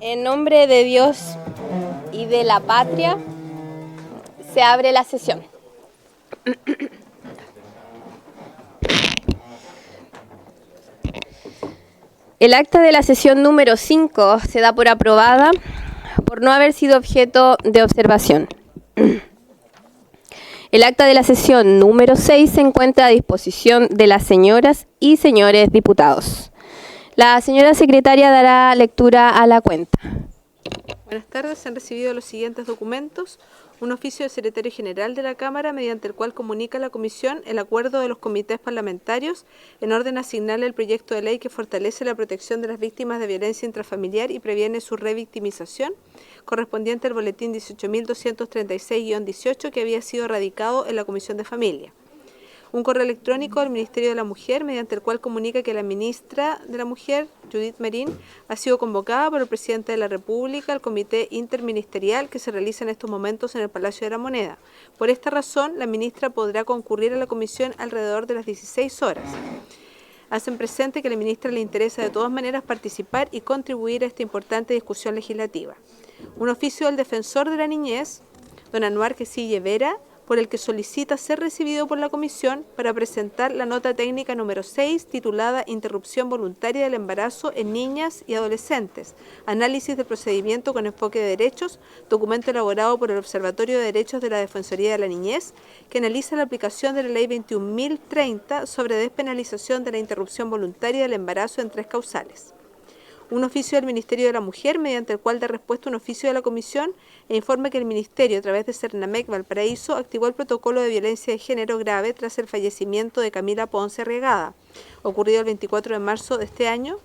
En nombre de Dios y de la patria, se abre la sesión. El acta de la sesión número 5 se da por aprobada por no haber sido objeto de observación. El acta de la sesión número 6 se encuentra a disposición de las señoras y señores diputados. La señora secretaria dará lectura a la cuenta. Buenas tardes, se han recibido los siguientes documentos. Un oficio del secretario general de la Cámara, mediante el cual comunica a la Comisión el acuerdo de los comités parlamentarios en orden a asignarle el proyecto de ley que fortalece la protección de las víctimas de violencia intrafamiliar y previene su revictimización, correspondiente al boletín 18.236-18 que había sido radicado en la Comisión de Familia. Un correo electrónico del Ministerio de la Mujer, mediante el cual comunica que la ministra de la Mujer, Judith Marín, ha sido convocada por el presidente de la República al comité interministerial que se realiza en estos momentos en el Palacio de la Moneda. Por esta razón, la ministra podrá concurrir a la comisión alrededor de las 16 horas. Hacen presente que a la ministra le interesa de todas maneras participar y contribuir a esta importante discusión legislativa. Un oficio del defensor de la niñez, don Anuar Quesille Vera, por el que solicita ser recibido por la Comisión para presentar la nota técnica número 6, titulada Interrupción voluntaria del embarazo en niñas y adolescentes, análisis del procedimiento con enfoque de derechos, documento elaborado por el Observatorio de Derechos de la Defensoría de la Niñez, que analiza la aplicación de la Ley 21.030 sobre despenalización de la interrupción voluntaria del embarazo en 3 causales. Un oficio del Ministerio de la Mujer, mediante el cual da respuesta un oficio de la Comisión e informa que el Ministerio, a través de Cernamec Valparaíso, activó el protocolo de violencia de género grave tras el fallecimiento de Camila Ponce Regada, ocurrido el 24 de marzo de este año,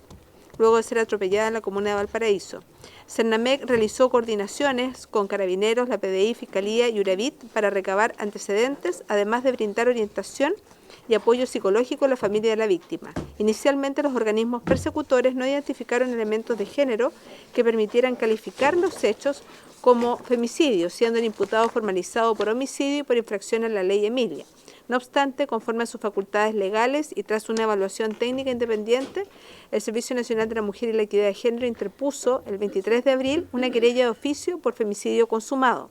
luego de ser atropellada en la comuna de Valparaíso. Cernamec realizó coordinaciones con Carabineros, la PDI, Fiscalía y Uravit para recabar antecedentes, además de brindar orientación y apoyo psicológico a la familia de la víctima. Inicialmente, los organismos persecutores no identificaron elementos de género que permitieran calificar los hechos como femicidio, siendo el imputado formalizado por homicidio y por infracción a la ley Emilia. No obstante, conforme a sus facultades legales y tras una evaluación técnica independiente, el Servicio Nacional de la Mujer y la Equidad de Género interpuso el 23 de abril una querella de oficio por femicidio consumado.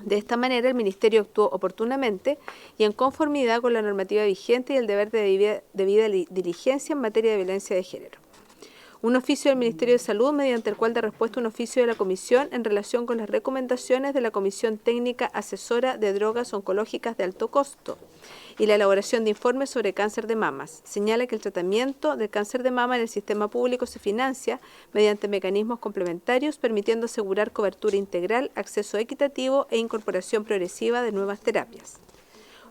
De esta manera, el Ministerio actuó oportunamente y en conformidad con la normativa vigente y el deber de debida diligencia en materia de violencia de género. Un oficio del Ministerio de Salud, mediante el cual da respuesta un oficio de la Comisión en relación con las recomendaciones de la Comisión Técnica Asesora de Drogas Oncológicas de Alto Costo y la elaboración de informes sobre cáncer de mamas. Señala que el tratamiento del cáncer de mama en el sistema público se financia mediante mecanismos complementarios, permitiendo asegurar cobertura integral, acceso equitativo e incorporación progresiva de nuevas terapias.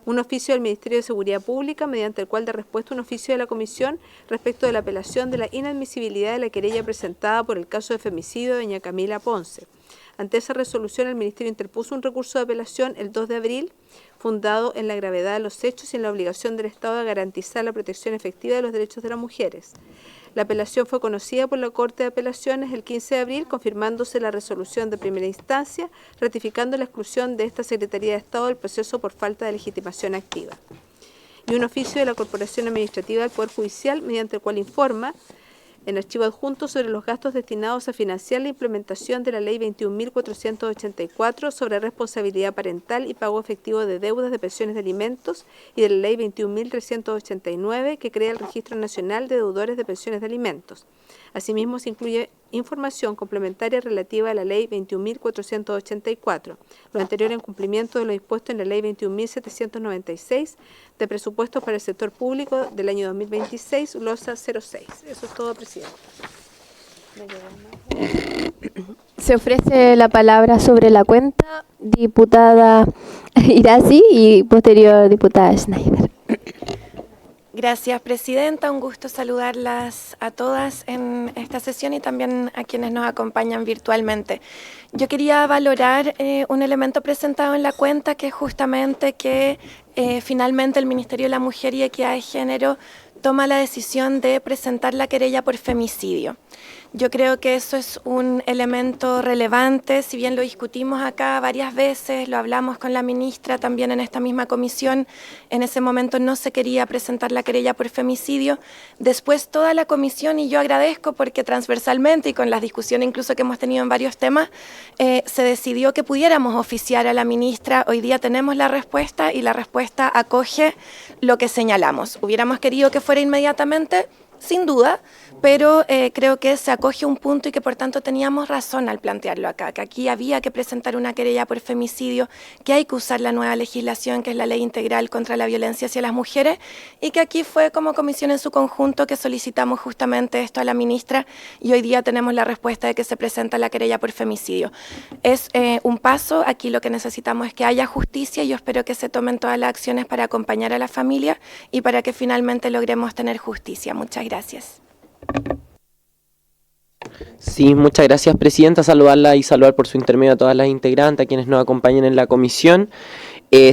Un oficio del Ministerio de Seguridad Pública, mediante el cual da respuesta un oficio de la Comisión respecto de la apelación de la inadmisibilidad de la querella presentada por el caso de femicidio de doña Camila Ponce. Ante esa resolución, el Ministerio interpuso un recurso de apelación el 2 de abril, fundado en la gravedad de los hechos y en la obligación del Estado de garantizar la protección efectiva de los derechos de las mujeres. La apelación fue conocida por la Corte de Apelaciones el 15 de abril, confirmándose la resolución de primera instancia, ratificando la exclusión de esta Secretaría de Estado del proceso por falta de legitimación activa. Y un oficio de la Corporación Administrativa del Poder Judicial, mediante el cual informa en archivo adjunto sobre los gastos destinados a financiar la implementación de la Ley 21.484 sobre responsabilidad parental y pago efectivo de deudas de pensiones de alimentos y de la Ley 21.389 que crea el Registro Nacional de Deudores de Pensiones de Alimentos. Asimismo, se incluye información complementaria relativa a la Ley 21.484, lo anterior en cumplimiento de lo dispuesto en la Ley 21.796 de presupuestos para el sector público del año 2026, glosa 06. Eso es todo, presidente. Se ofrece la palabra sobre la cuenta, diputada Irazi y posterior diputada Schneider. Gracias, presidenta. Un gusto saludarlas a todas en esta sesión y también a quienes nos acompañan virtualmente. Yo quería valorar un elemento presentado en la cuenta, que es justamente que finalmente el Ministerio de la Mujer y Equidad de Género toma la decisión de presentar la querella por femicidio. Yo creo que eso es un elemento relevante, si bien lo discutimos acá varias veces, lo hablamos con la ministra también en esta misma comisión, en ese momento no se quería presentar la querella por femicidio, después toda la comisión, y yo agradezco porque transversalmente y con las discusiones incluso que hemos tenido en varios temas, se decidió que pudiéramos oficiar a la ministra. Hoy día tenemos la respuesta y la respuesta acoge lo que señalamos. Hubiéramos querido que fuera inmediatamente, sin duda, pero creo que se acoge un punto y que por tanto teníamos razón al plantearlo acá, que aquí había que presentar una querella por femicidio, que hay que usar la nueva legislación, que es la Ley Integral contra la Violencia hacia las Mujeres, y que aquí fue como comisión en su conjunto que solicitamos justamente esto a la ministra, y hoy día tenemos la respuesta de que se presenta la querella por femicidio. Es un paso, aquí lo que necesitamos es que haya justicia, y yo espero que se tomen todas las acciones para acompañar a la familia y para que finalmente logremos tener justicia. Muchas gracias. Sí, muchas gracias, presidenta. Saludarla y saludar por su intermedio a todas las integrantes, a quienes nos acompañan en la comisión.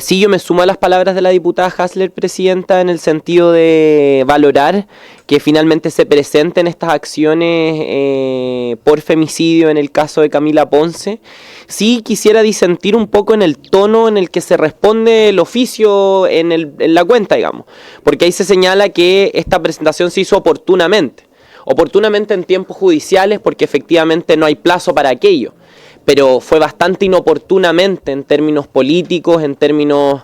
Sí, yo me sumo a las palabras de la diputada Hasler, presidenta, en el sentido de valorar que finalmente se presenten estas acciones por femicidio en el caso de Camila Ponce. Sí, quisiera disentir un poco en el tono en el que se responde el oficio en la cuenta, digamos, porque ahí se señala que esta presentación se hizo oportunamente en tiempos judiciales, porque efectivamente no hay plazo para aquello, pero fue bastante inoportunamente en términos políticos, en términos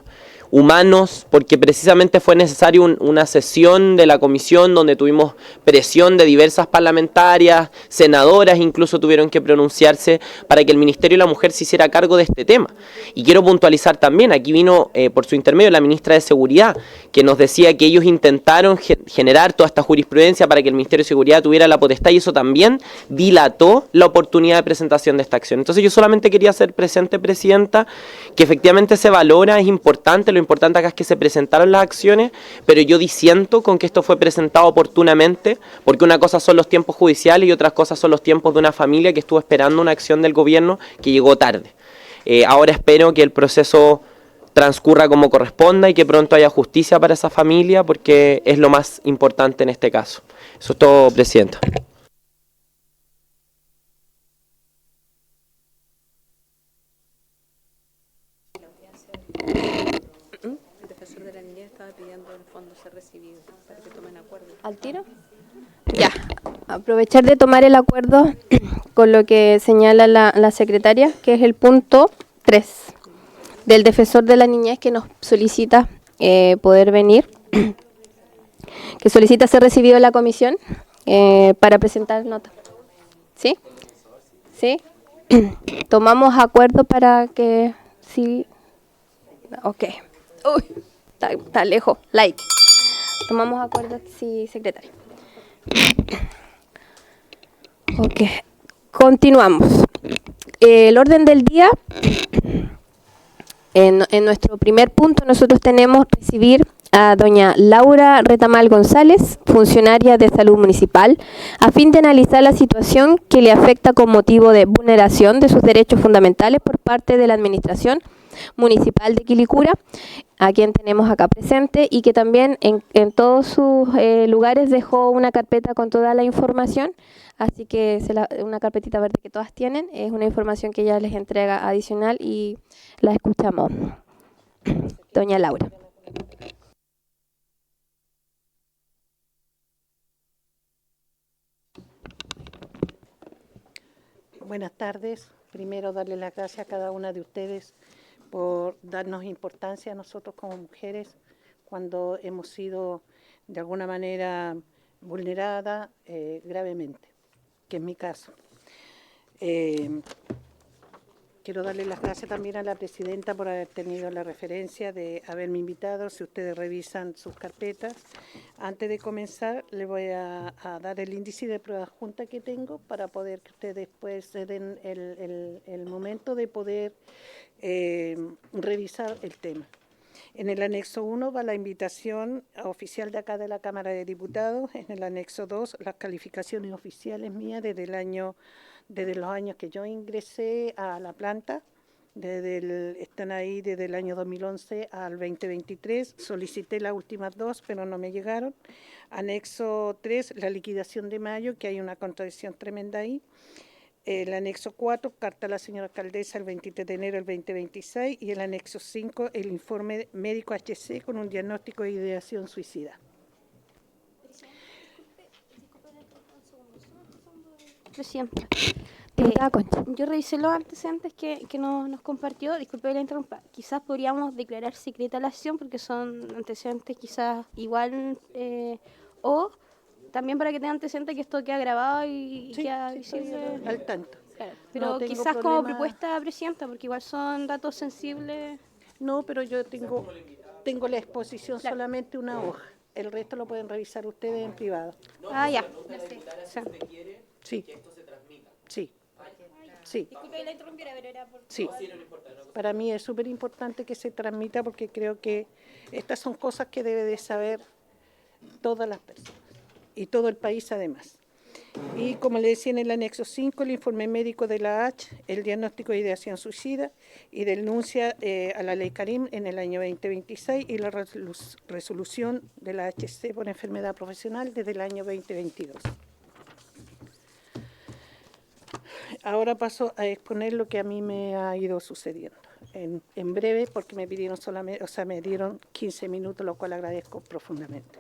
humanos, porque precisamente fue necesario una sesión de la comisión donde tuvimos presión de diversas parlamentarias, senadoras incluso tuvieron que pronunciarse para que el Ministerio de la Mujer se hiciera cargo de este tema. Y quiero puntualizar también, aquí vino por su intermedio la ministra de Seguridad, que nos decía que ellos intentaron generar toda esta jurisprudencia para que el Ministerio de Seguridad tuviera la potestad, y eso también dilató la oportunidad de presentación de esta acción. Entonces yo solamente quería hacer presente, presidenta, que efectivamente se valora, es importante, lo importante acá es que se presentaron las acciones, pero yo disiento con que esto fue presentado oportunamente, porque una cosa son los tiempos judiciales y otras cosas son los tiempos de una familia que estuvo esperando una acción del gobierno que llegó tarde. Ahora espero que el proceso transcurra como corresponda y que pronto haya justicia para esa familia, porque es lo más importante en este caso. Eso es todo, presidenta. El defensor de la niñez estaba pidiendo el fondo ser recibido para que tomen acuerdo. ¿Al tiro? Ya, aprovechar de tomar el acuerdo con lo que señala la secretaria, que es el punto 3 del defensor de la niñez, que nos solicita poder venir, que solicita ser recibido en la comisión para presentar nota. ¿Sí? ¿Sí? Tomamos acuerdo para que sí. Ok. Uy, está lejos. Like. Tomamos acuerdo, sí, secretaria. Ok. Continuamos. El orden del día. En nuestro primer punto nosotros tenemos recibir a doña Laura Retamal González, funcionaria de salud municipal, a fin de analizar la situación que le afecta con motivo de vulneración de sus derechos fundamentales por parte de la administración municipal de Quilicura, a quien tenemos acá presente, y que también en todos sus lugares dejó una carpeta con toda la información, así que una carpetita verde que todas tienen, es una información que ella les entrega adicional y la escuchamos. Doña Laura. Buenas tardes. Primero darle las gracias a cada una de ustedes por darnos importancia a nosotros como mujeres cuando hemos sido de alguna manera vulneradas gravemente, que es mi caso. Quiero darle las gracias también a la presidenta por haber tenido la referencia de haberme invitado. Si ustedes revisan sus carpetas, antes de comenzar les voy a dar el índice de pruebas junta que tengo para poder que ustedes después se den el momento de poder revisar el tema. En el anexo 1 va la invitación oficial de acá de la Cámara de Diputados. En el anexo 2 las calificaciones oficiales mías desde los años que yo ingresé a la planta están ahí desde el año 2011 al 2023. Solicité las últimas dos, pero no me llegaron. Anexo 3, la liquidación de mayo, que hay una contradicción tremenda ahí. El anexo 4, carta a la señora alcaldesa el 23 de enero del 2026. Y el anexo 5, el informe médico HC con un diagnóstico de ideación suicida. Presidenta, Diputada Concha. yo revisé los antecedentes que nos compartió, disculpe la interrumpa, quizás podríamos declarar secreta la acción porque son antecedentes quizás igual, o también para que tengan antecedentes que esto queda grabado y Sí, queda sí, estoy visible. al tanto. Claro, pero No tengo quizás como problema. propuesta, Presidenta, porque igual son datos sensibles. No, pero yo tengo la exposición Claro. solamente una hoja. El resto lo pueden revisar ustedes en privado. Ah, ya. Sí. Sí. Sí. Sí. Disculpe la interrumpiera, pero era por... Sí. Para mí es súper importante que se transmita porque creo que estas son cosas que debe de saber todas las personas y todo el país además. Y como le decía en el anexo 5, el informe médico de la H, el diagnóstico de ideación suicida y denuncia a la ley Karim en el año 2026 y la resolución de la HC por enfermedad profesional desde el año 2022. Ahora paso a exponer lo que a mí me ha ido sucediendo. En breve, porque me pidieron solamente, me dieron 15 minutos, lo cual agradezco profundamente.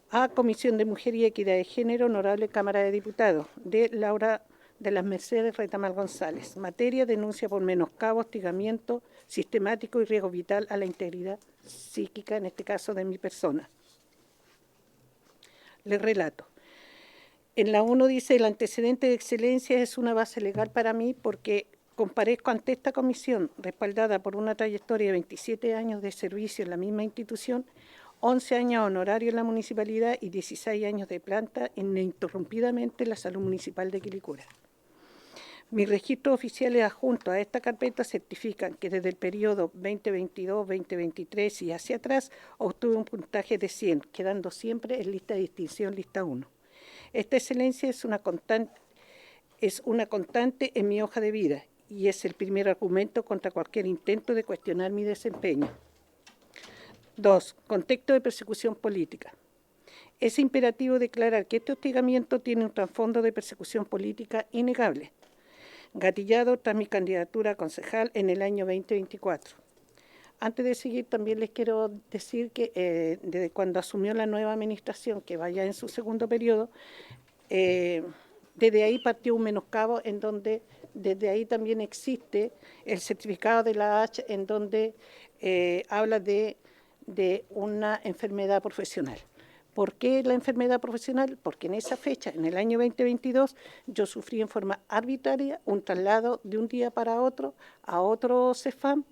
A Comisión de Mujer y Equidad de Género, Honorable Cámara de Diputados, de Laura de las Mercedes Retamal González. Materia: denuncia por menoscabo, hostigamiento sistemático y riesgo vital a la integridad psíquica, en este caso de mi persona. Les relato. En la 1 dice: el antecedente de excelencia es una base legal para mí porque comparezco ante esta comisión respaldada por una trayectoria de 27 años de servicio en la misma institución, 11 años honorario en la municipalidad y 16 años de planta ininterrumpidamente en la salud municipal de Quilicura. Mis registros oficiales adjuntos a esta carpeta certifican que desde el periodo 2022-2023 y hacia atrás obtuve un puntaje de 100, quedando siempre en lista de distinción, lista 1. Esta excelencia es una constante en mi hoja de vida y es el primer argumento contra cualquier intento de cuestionar mi desempeño. 2. Contexto de persecución política. Es imperativo declarar que este hostigamiento tiene un trasfondo de persecución política innegable, gatillado tras mi candidatura a concejal en el año 2024. Antes de seguir, también les quiero decir que desde cuando asumió la nueva administración, que vaya en su segundo periodo, desde ahí partió un menoscabo en donde desde ahí también existe el certificado de la H en donde habla de una enfermedad profesional. ¿Por qué la enfermedad profesional? Porque en esa fecha, en el año 2022, yo sufrí en forma arbitraria un traslado de un día para otro a otro CEFAM,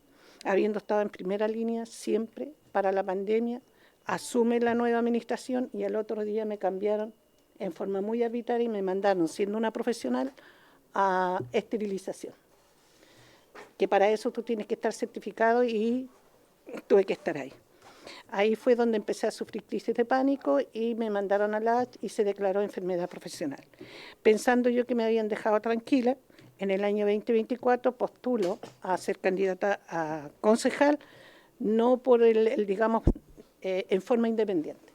habiendo estado en primera línea siempre para la pandemia. Asume la nueva administración y al otro día me cambiaron en forma muy arbitraria y me mandaron, siendo una profesional, a esterilización. Que para eso tú tienes que estar certificado y tuve que estar ahí. Ahí fue donde empecé a sufrir crisis de pánico y me mandaron a la H y se declaró enfermedad profesional. Pensando yo que me habían dejado tranquila, en el año 2024 postulo a ser candidata a concejal, no por digamos, en forma independiente.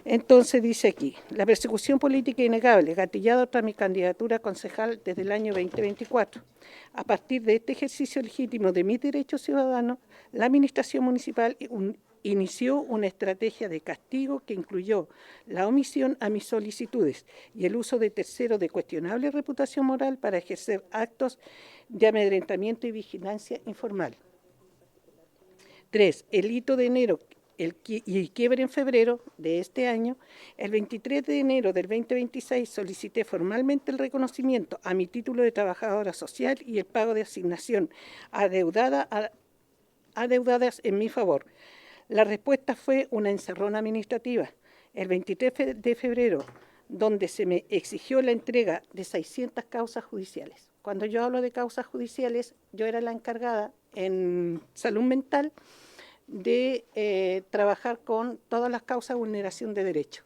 Entonces dice aquí: la persecución política innegable, gatillado tras mi candidatura a concejal desde el año 2024. A partir de este ejercicio legítimo de mis derechos ciudadanos, la administración municipal inició una estrategia de castigo que incluyó la omisión a mis solicitudes y el uso de terceros de cuestionable reputación moral para ejercer actos de amedrentamiento y vigilancia informal. 3. El hito de enero y el quiebre en febrero de este año. El 23 de enero del 2026 solicité formalmente el reconocimiento a mi título de trabajadora social y el pago de asignación adeudadas en mi favor. La respuesta fue una encerrona administrativa. El 23 de febrero, donde se me exigió la entrega de 600 causas judiciales. Cuando yo hablo de causas judiciales, yo era la encargada en salud mental de trabajar con todas las causas de vulneración de derechos,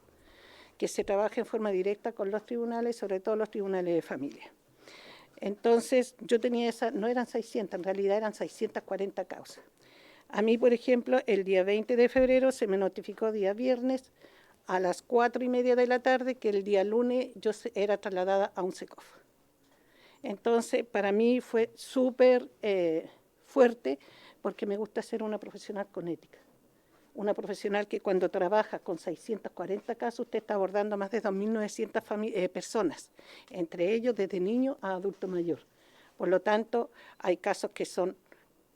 que se trabaja en forma directa con los tribunales, sobre todo los tribunales de familia. Entonces, yo tenía no eran 600, en realidad eran 640 causas. A mí, por ejemplo, el día 20 de febrero se me notificó día viernes a las 4:30 de la tarde que el día lunes yo era trasladada a un SECOF. Entonces, para mí fue súper fuerte porque me gusta ser una profesional con ética. Una profesional que cuando trabaja con 640 casos, usted está abordando más de 2.900 personas, entre ellos desde niño a adulto mayor. Por lo tanto, hay casos que son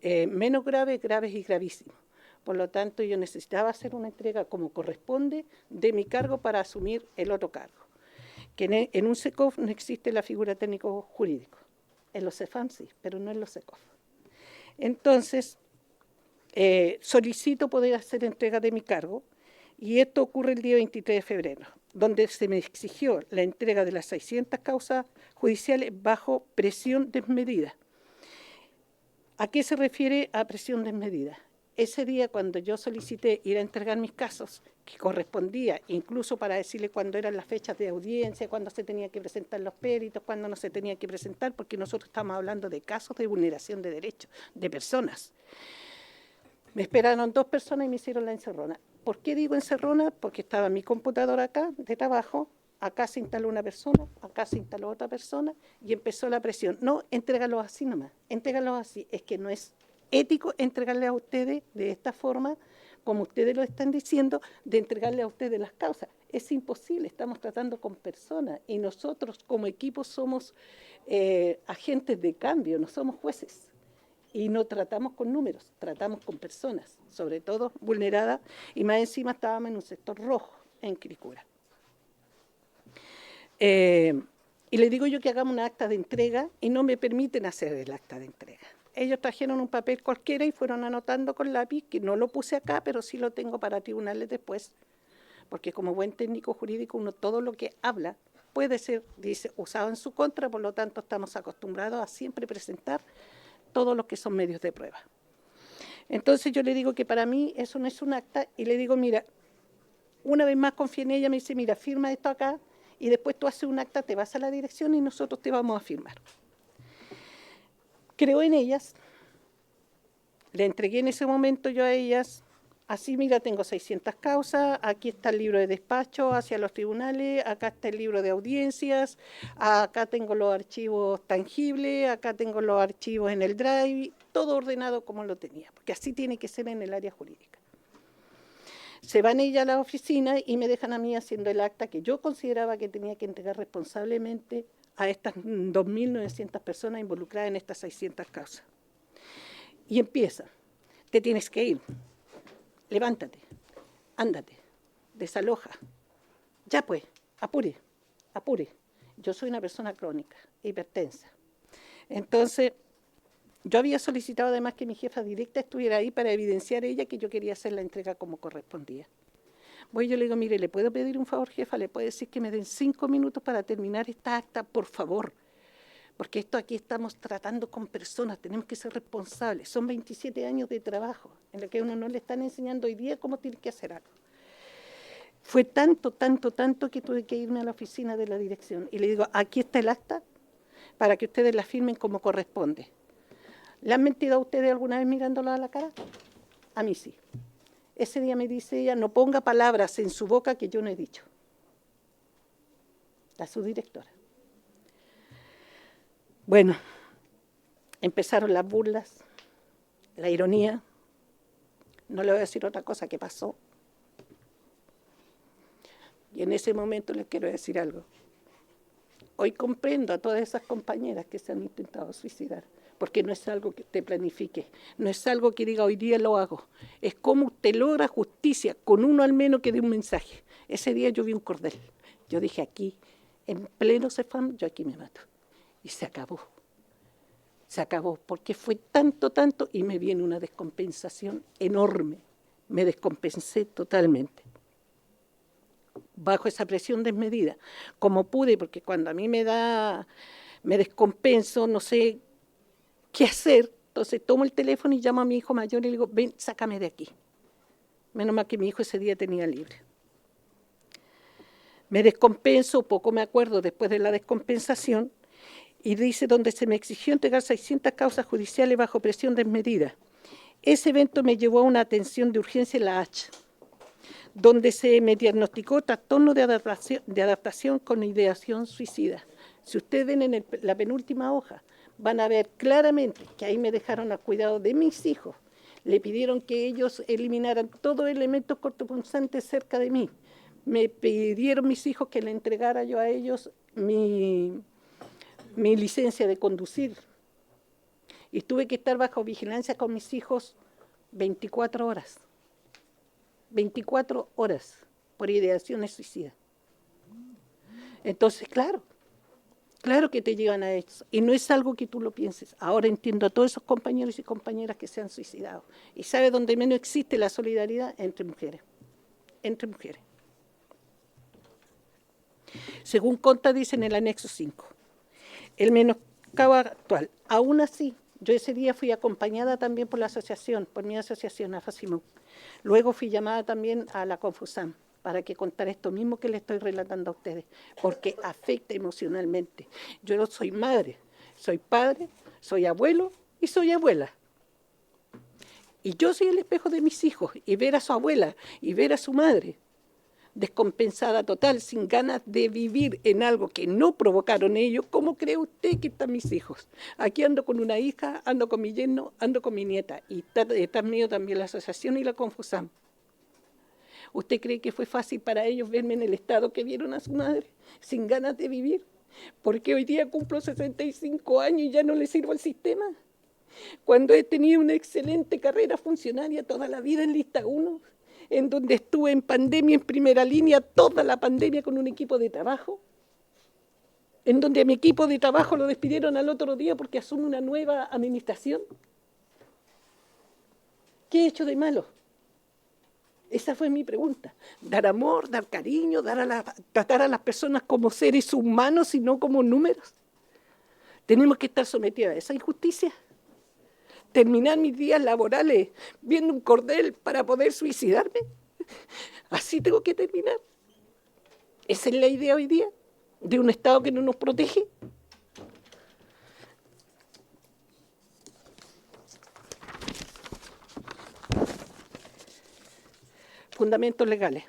menos graves, graves y gravísimos. Por lo tanto, yo necesitaba hacer una entrega como corresponde de mi cargo para asumir el otro cargo. Que en un SECOF no existe la figura técnico-jurídico. En los CEFAM sí, pero no en los SECOF. Entonces, solicito poder hacer entrega de mi cargo y esto ocurre el día 23 de febrero, donde se me exigió la entrega de las 600 causas judiciales bajo presión desmedida. ¿A qué se refiere a presión desmedida? Ese día cuando yo solicité ir a entregar mis casos, que correspondía incluso para decirle cuándo eran las fechas de audiencia, cuándo se tenía que presentar los peritos, cuándo no se tenía que presentar, porque nosotros estamos hablando de casos de vulneración de derechos de personas. Me esperaron 2 personas y me hicieron la encerrona. ¿Por qué digo encerrona? Porque estaba mi computadora acá de trabajo, acá se instaló una persona, acá se instaló otra persona y empezó la presión. No, entrégalos así nomás, entrégalos así. Es que no es ético entregarle a ustedes de esta forma, como ustedes lo están diciendo, de entregarle a ustedes las causas. Es imposible, estamos tratando con personas y nosotros como equipo somos agentes de cambio, no somos jueces. Y no tratamos con números, tratamos con personas, sobre todo vulneradas, y más encima estábamos en un sector rojo, en Quilicura. Y le digo yo que hagamos un acta de entrega y no me permiten hacer el acta de entrega. Ellos trajeron un papel cualquiera y fueron anotando con lápiz, que no lo puse acá, pero sí lo tengo para tribunales después, porque como buen técnico jurídico, uno todo lo que habla puede ser, dice, usado en su contra, por lo tanto estamos acostumbrados a siempre presentar todos los que son medios de prueba. Entonces yo le digo que para mí eso no es un acta y le digo, mira, una vez más confié en ella, me dice, mira, firma esto acá y después tú haces un acta, te vas a la dirección y nosotros te vamos a firmar. Creo en ellas, le entregué en ese momento yo a ellas, así mira, tengo 600 causas, aquí está el libro de despacho hacia los tribunales, acá está el libro de audiencias, acá tengo los archivos tangibles, acá tengo los archivos en el Drive, todo ordenado como lo tenía, porque así tiene que ser en el área jurídica. Se van ellas a la oficina y me dejan a mí haciendo el acta que yo consideraba que tenía que entregar responsablemente a estas 2.900 personas involucradas en estas 600 causas. Y empieza, te tienes que ir. Levántate, ándate, desaloja. Ya pues, apure, apure. Yo soy una persona crónica, hipertensa. Entonces, yo había solicitado además que mi jefa directa estuviera ahí para evidenciar ella que yo quería hacer la entrega como correspondía. Voy, yo le digo, mire, ¿le puedo pedir un favor, jefa? ¿Le puedo decir que me den 5 minutos para terminar esta acta, por favor? Porque esto aquí estamos tratando con personas, tenemos que ser responsables. Son 27 años de trabajo en lo que a uno no le están enseñando hoy día cómo tiene que hacer algo. Fue tanto que tuve que irme a la oficina de la dirección. Y le digo, aquí está el acta para que ustedes la firmen como corresponde. ¿Le han mentido a ustedes alguna vez mirándola a la cara? A mí sí. Ese día me dice ella, no ponga palabras en su boca que yo no he dicho. La subdirectora. Bueno, empezaron las burlas, la ironía. No le voy a decir otra cosa que pasó. Y en ese momento les quiero decir algo. Hoy comprendo a todas esas compañeras que se han intentado suicidar, porque no es algo que te planifique, no es algo que diga hoy día lo hago. Es como usted logra justicia con uno al menos que dé un mensaje. Ese día yo vi un cordel. Yo dije aquí, en pleno CEFAM, yo aquí me mato. Y se acabó. Se acabó, porque fue tanto, y me viene una descompensación enorme. Me descompensé totalmente. Bajo esa presión desmedida, como pude, porque cuando a mí me descompenso, no sé qué hacer, entonces tomo el teléfono y llamo a mi hijo mayor y le digo, ven, sácame de aquí. Menos mal que mi hijo ese día tenía libre. Me descompenso, poco me acuerdo después de la descompensación, Y dice, donde se me exigió entregar 600 causas judiciales bajo presión desmedida. Ese evento me llevó a una atención de urgencia en la H, donde se me diagnosticó trastorno de adaptación con ideación suicida. Si ustedes ven en la penúltima hoja, van a ver claramente que ahí me dejaron al cuidado de mis hijos. Le pidieron que ellos eliminaran todos elementos cortopunzantes cerca de mí. Me pidieron mis hijos que le entregara yo a ellos mi licencia de conducir. Y tuve que estar bajo vigilancia con mis hijos 24 horas. 24 horas por ideaciones suicidas. Entonces, claro que te llevan a eso. Y no es algo que tú lo pienses. Ahora entiendo a todos esos compañeros y compañeras que se han suicidado. Y sabe dónde menos existe la solidaridad entre mujeres. Entre mujeres. Según Conta dice en el anexo 5, el menoscabo actual. Aún así, yo ese día fui acompañada también por la asociación, por mi asociación, AFA-CIMUC. Luego fui llamada también a la Confusam para que contara esto mismo que le estoy relatando a ustedes, porque afecta emocionalmente. Yo no soy madre, soy padre, soy abuelo y soy abuela. Y yo soy el espejo de mis hijos, y ver a su abuela y ver a su madre descompensada total, sin ganas de vivir en algo que no provocaron ellos, ¿cómo cree usted que están mis hijos? Aquí ando con una hija, ando con mi yerno, ando con mi nieta, y está mío también la asociación y la Confusam. ¿Usted cree que fue fácil para ellos verme en el estado que vieron a su madre, sin ganas de vivir? Porque hoy día cumplo 65 años y ya no le sirvo al sistema. Cuando he tenido una excelente carrera funcionaria toda la vida en lista 1, en donde estuve en pandemia en primera línea, toda la pandemia con un equipo de trabajo, en donde a mi equipo de trabajo lo despidieron al otro día porque asume una nueva administración. ¿Qué he hecho de malo? Esa fue mi pregunta. Dar amor, dar cariño, tratar a las personas como seres humanos y no como números. Tenemos que estar sometidos a esa injusticia. Terminar mis días laborales viendo un cordel para poder suicidarme. Así tengo que terminar. Esa es la idea hoy día, de un Estado que no nos protege. Fundamentos legales.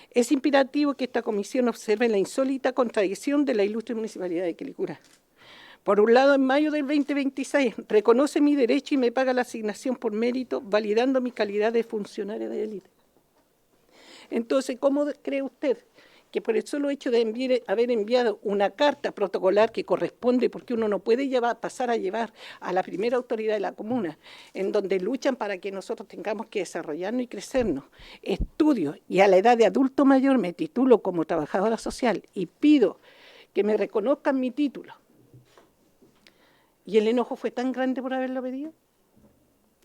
Es imperativo que esta comisión observe la insólita contradicción de la ilustre Municipalidad de Quilicura. Por un lado, en mayo del 2026, reconoce mi derecho y me paga la asignación por mérito, validando mi calidad de funcionaria de élite. Entonces, ¿cómo cree usted que por el solo hecho de haber enviado una carta protocolar que corresponde, porque uno no puede pasar a llevar a la primera autoridad de la comuna, en donde luchan para que nosotros tengamos que desarrollarnos y crecernos, estudio, y a la edad de adulto mayor me titulo como trabajadora social y pido que me reconozcan mi título? Y el enojo fue tan grande por haberlo pedido.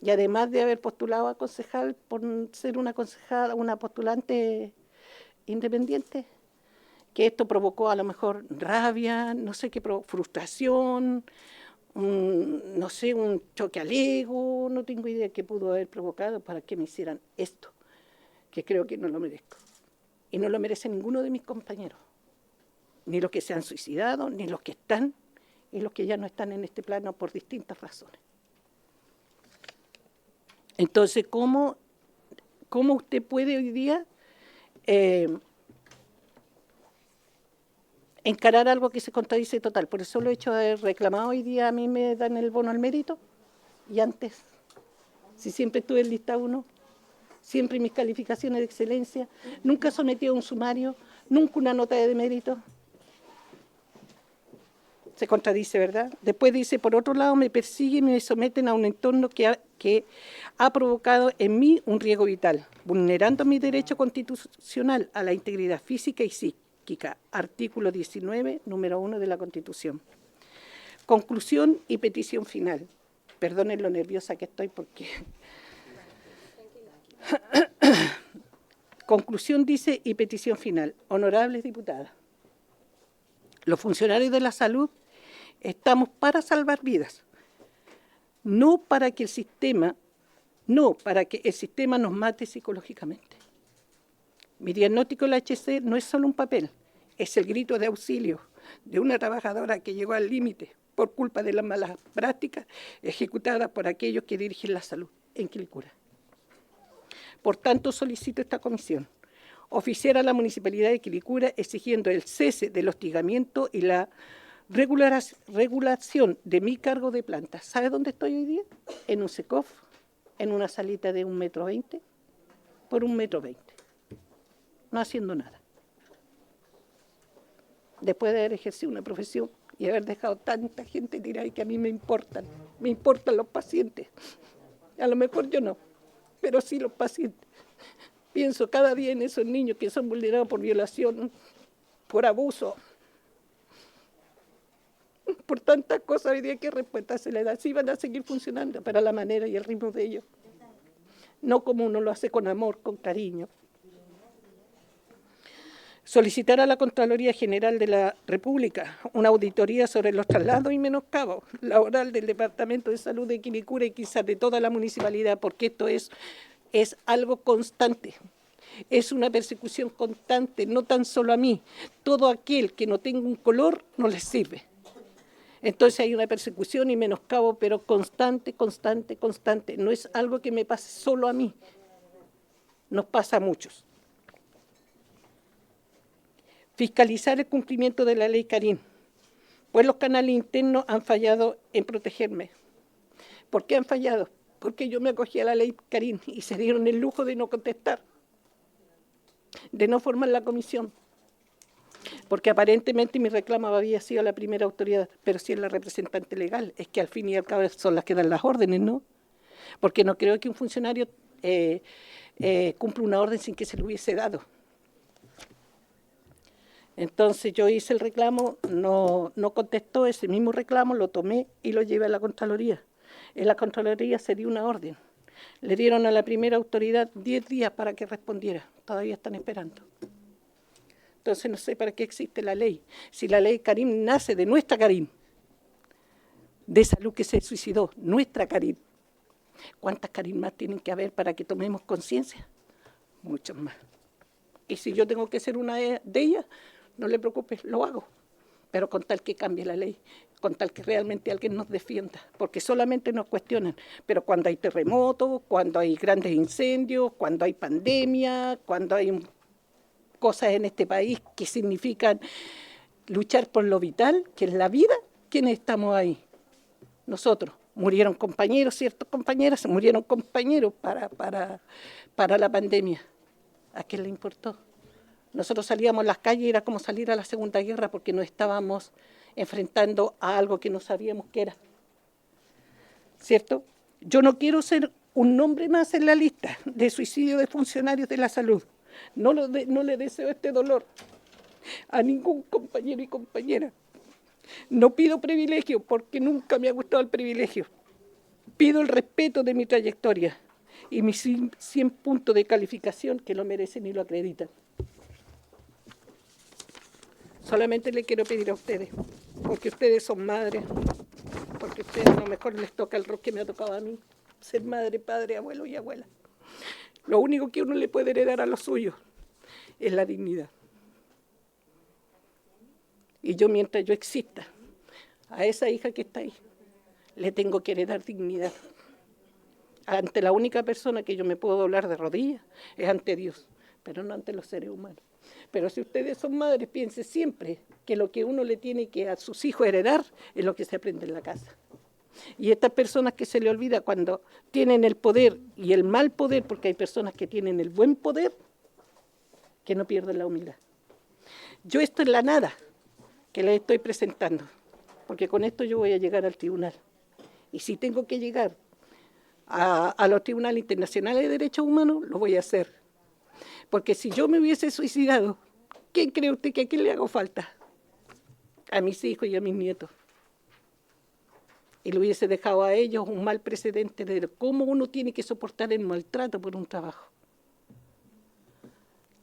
Y además de haber postulado a concejal por ser una concejala, una postulante independiente, que esto provocó a lo mejor rabia, no sé qué, frustración, no sé, un choque al ego, no tengo idea qué pudo haber provocado para que me hicieran esto, que creo que no lo merezco. Y no lo merece ninguno de mis compañeros, ni los que se han suicidado, ni los que están, y los que ya no están en este plano por distintas razones. Entonces, ¿cómo usted puede hoy día encarar algo que se contradice total? Por eso lo he hecho de reclamado hoy día, a mí me dan el bono al mérito, y antes, si siempre estuve en lista 1, siempre mis calificaciones de excelencia, nunca sometido a un sumario, nunca una nota de mérito. Se contradice, ¿verdad? Después dice, por otro lado, me persiguen y me someten a un entorno que ha provocado en mí un riesgo vital, vulnerando mi derecho constitucional a la integridad física y psíquica, artículo 19, número 1 de la Constitución. Conclusión y petición final. Perdonen lo nerviosa que estoy porque... Conclusión dice y petición final. Honorables diputadas, los funcionarios de la salud estamos para salvar vidas, no para que el sistema nos mate psicológicamente. Mi diagnóstico del HC no es solo un papel, es el grito de auxilio de una trabajadora que llegó al límite por culpa de las malas prácticas ejecutadas por aquellos que dirigen la salud en Quilicura. Por tanto, solicito esta comisión oficiar a la Municipalidad de Quilicura exigiendo el cese del hostigamiento y la regulación de mi cargo de planta. ¿Sabe dónde estoy hoy día? En un SECOF, en una salita de 1,20 m por 1,20 m, no haciendo nada. Después de haber ejercido una profesión y haber dejado tanta gente tirada y que a mí me importan los pacientes. A lo mejor yo no, pero sí los pacientes. Pienso cada día en esos niños que son vulnerados por violación, por abuso, por tantas cosas. Hoy día que respuesta se le da. Sí van a seguir funcionando, pero a la manera y el ritmo de ellos. No como uno lo hace con amor, con cariño. Solicitar a la Contraloría General de la República una auditoría sobre los traslados y menoscabos laboral del Departamento de Salud de Quilicura y quizás de toda la municipalidad, porque esto es algo constante. Es una persecución constante, no tan solo a mí. Todo aquel que no tenga un color no les sirve. Entonces hay una persecución y menoscabo, pero constante, constante, constante. No es algo que me pase solo a mí, nos pasa a muchos. Fiscalizar el cumplimiento de la ley Karim, pues los canales internos han fallado en protegerme. ¿Por qué han fallado? Porque yo me acogí a la ley Karim y se dieron el lujo de no contestar, de no formar la comisión, porque aparentemente mi reclamo había sido la primera autoridad, pero sí es la representante legal. Es que al fin y al cabo son las que dan las órdenes, ¿no? Porque no creo que un funcionario cumpla una orden sin que se le hubiese dado. Entonces yo hice el reclamo, no contestó ese mismo reclamo, lo tomé y lo llevé a la Contraloría. En la Contraloría se dio una orden. Le dieron a la primera autoridad 10 días para que respondiera. Todavía están esperando. Entonces no sé para qué existe la ley. Si la ley Karim nace de nuestra Karim, de salud que se suicidó, nuestra Karim. ¿Cuántas Karim más tienen que haber para que tomemos conciencia? Muchas más. Y si yo tengo que ser una de ellas, no le preocupes, lo hago. Pero con tal que cambie la ley, con tal que realmente alguien nos defienda, porque solamente nos cuestionan. Pero cuando hay terremotos, cuando hay grandes incendios, cuando hay pandemia, cuando hay cosas en este país que significan luchar por lo vital, que es la vida, ¿quiénes estamos ahí? Nosotros. Murieron compañeros, ciertos compañeras, murieron compañeros para la pandemia. ¿A quién le importó? Nosotros salíamos a las calles y era como salir a la Segunda Guerra porque nos estábamos enfrentando a algo que no sabíamos qué era. ¿Cierto? Yo no quiero ser un nombre más en la lista de suicidio de funcionarios de la salud. No le deseo este dolor a ningún compañero y compañera. No pido privilegio porque nunca me ha gustado el privilegio. Pido el respeto de mi trayectoria y mis 100 puntos de calificación que lo merecen y lo acreditan. Solamente le quiero pedir a ustedes, porque ustedes son madres, porque a ustedes a lo mejor les toca el rol que me ha tocado a mí, ser madre, padre, abuelo y abuela. Lo único que uno le puede heredar a los suyos es la dignidad. Y yo, mientras yo exista, a esa hija que está ahí, le tengo que heredar dignidad. Ante la única persona que yo me puedo doblar de rodillas es ante Dios, pero no ante los seres humanos. Pero si ustedes son madres, piensen siempre que lo que uno le tiene que a sus hijos heredar es lo que se aprende en la casa. Y estas personas que se le olvida cuando tienen el poder y el mal poder, porque hay personas que tienen el buen poder, que no pierden la humildad. Yo esto es la nada que les estoy presentando, porque con esto yo voy a llegar al tribunal. Y si tengo que llegar a los tribunales internacionales de derechos humanos, lo voy a hacer. Porque si yo me hubiese suicidado, ¿quién cree usted que a quién le hago falta? A mis hijos y a mis nietos. Y le hubiese dejado a ellos un mal precedente de cómo uno tiene que soportar el maltrato por un trabajo.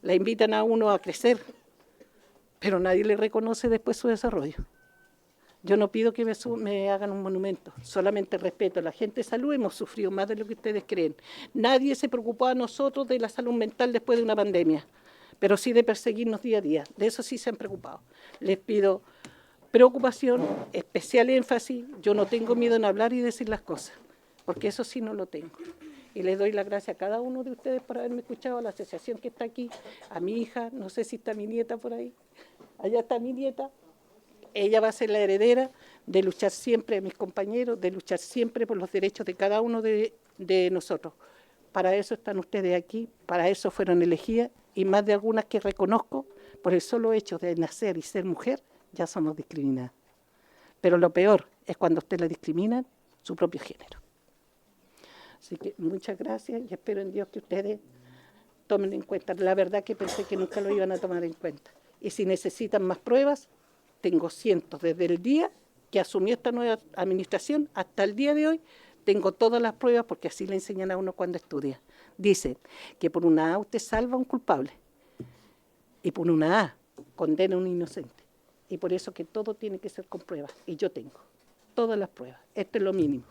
La invitan a uno a crecer, pero nadie le reconoce después su desarrollo. Yo no pido que me hagan un monumento, solamente respeto. La gente de salud hemos sufrido más de lo que ustedes creen. Nadie se preocupó a nosotros de la salud mental después de una pandemia, pero sí de perseguirnos día a día. De eso sí se han preocupado. Les pido preocupación, especial énfasis. Yo no tengo miedo en hablar y decir las cosas, porque eso sí no lo tengo. Y les doy las gracias a cada uno de ustedes por haberme escuchado, a la asociación que está aquí, a mi hija, no sé si está mi nieta por ahí, allá está mi nieta. Ella va a ser la heredera de luchar siempre, a mis compañeros, de luchar siempre por los derechos de cada uno de nosotros. Para eso están ustedes aquí, para eso fueron elegidas, y más de algunas que reconozco, por el solo hecho de nacer y ser mujer, ya somos discriminadas. Pero lo peor es cuando usted le discriminan su propio género. Así que muchas gracias y espero en Dios que ustedes tomen en cuenta. La verdad que pensé que nunca lo iban a tomar en cuenta. Y si necesitan más pruebas, tengo cientos. Desde el día que asumió esta nueva administración hasta el día de hoy, tengo todas las pruebas porque así le enseñan a uno cuando estudia. Dice que por una A usted salva a un culpable y por una A condena a un inocente. Y por eso que todo tiene que ser con pruebas. Y yo tengo todas las pruebas. Esto es lo mínimo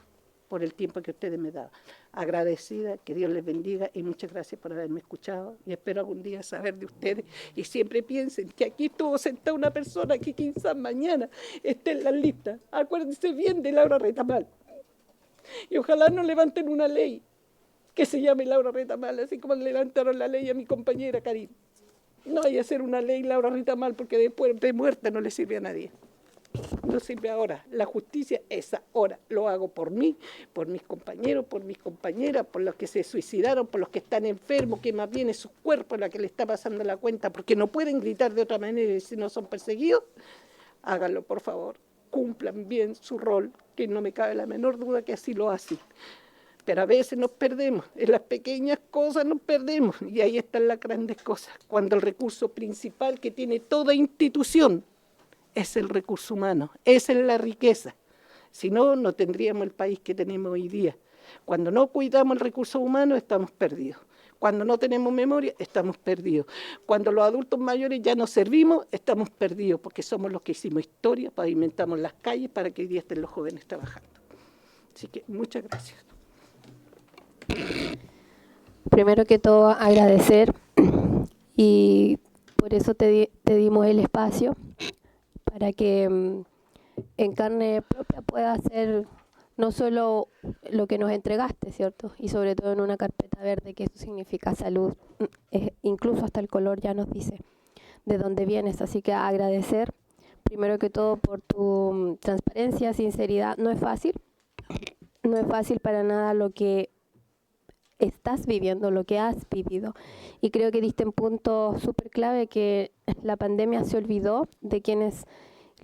por el tiempo que ustedes me daban. Agradecida, que Dios les bendiga y muchas gracias por haberme escuchado y espero algún día saber de ustedes y siempre piensen que aquí estuvo sentada una persona que quizás mañana esté en la lista. Acuérdense bien de Laura Retamal y ojalá no levanten una ley que se llame Laura Retamal, así como levantaron la ley a mi compañera Karin. No hay que hacer una ley Laura Retamal porque después de muerta no le sirve a nadie. No sirve ahora. La justicia es ahora. Lo hago por mí, por mis compañeros, por mis compañeras, por los que se suicidaron, por los que están enfermos, que más bien es su cuerpo la que le está pasando la cuenta, porque no pueden gritar de otra manera si no son perseguidos. Háganlo, por favor. Cumplan bien su rol, que no me cabe la menor duda que así lo hacen. Pero a veces nos perdemos, en las pequeñas cosas nos perdemos, y ahí están las grandes cosas, cuando el recurso principal que tiene toda institución es el recurso humano, esa es la riqueza. Si no, no tendríamos el país que tenemos hoy día. Cuando no cuidamos el recurso humano, estamos perdidos. Cuando no tenemos memoria, estamos perdidos. Cuando los adultos mayores ya no servimos, estamos perdidos, porque somos los que hicimos historia, pavimentamos las calles para que hoy día estén los jóvenes trabajando. Así que muchas gracias. Primero que todo, agradecer y por eso te dimos el espacio para que en carne propia pueda hacer no solo lo que nos entregaste, ¿cierto? Y sobre todo en una carpeta verde, que eso significa salud, incluso hasta el color ya nos dice de dónde vienes. Así que agradecer, primero que todo, por tu transparencia, sinceridad. No es fácil para nada lo que estás viviendo, lo que has vivido. Y creo que diste en punto súper clave que la pandemia se olvidó de quienes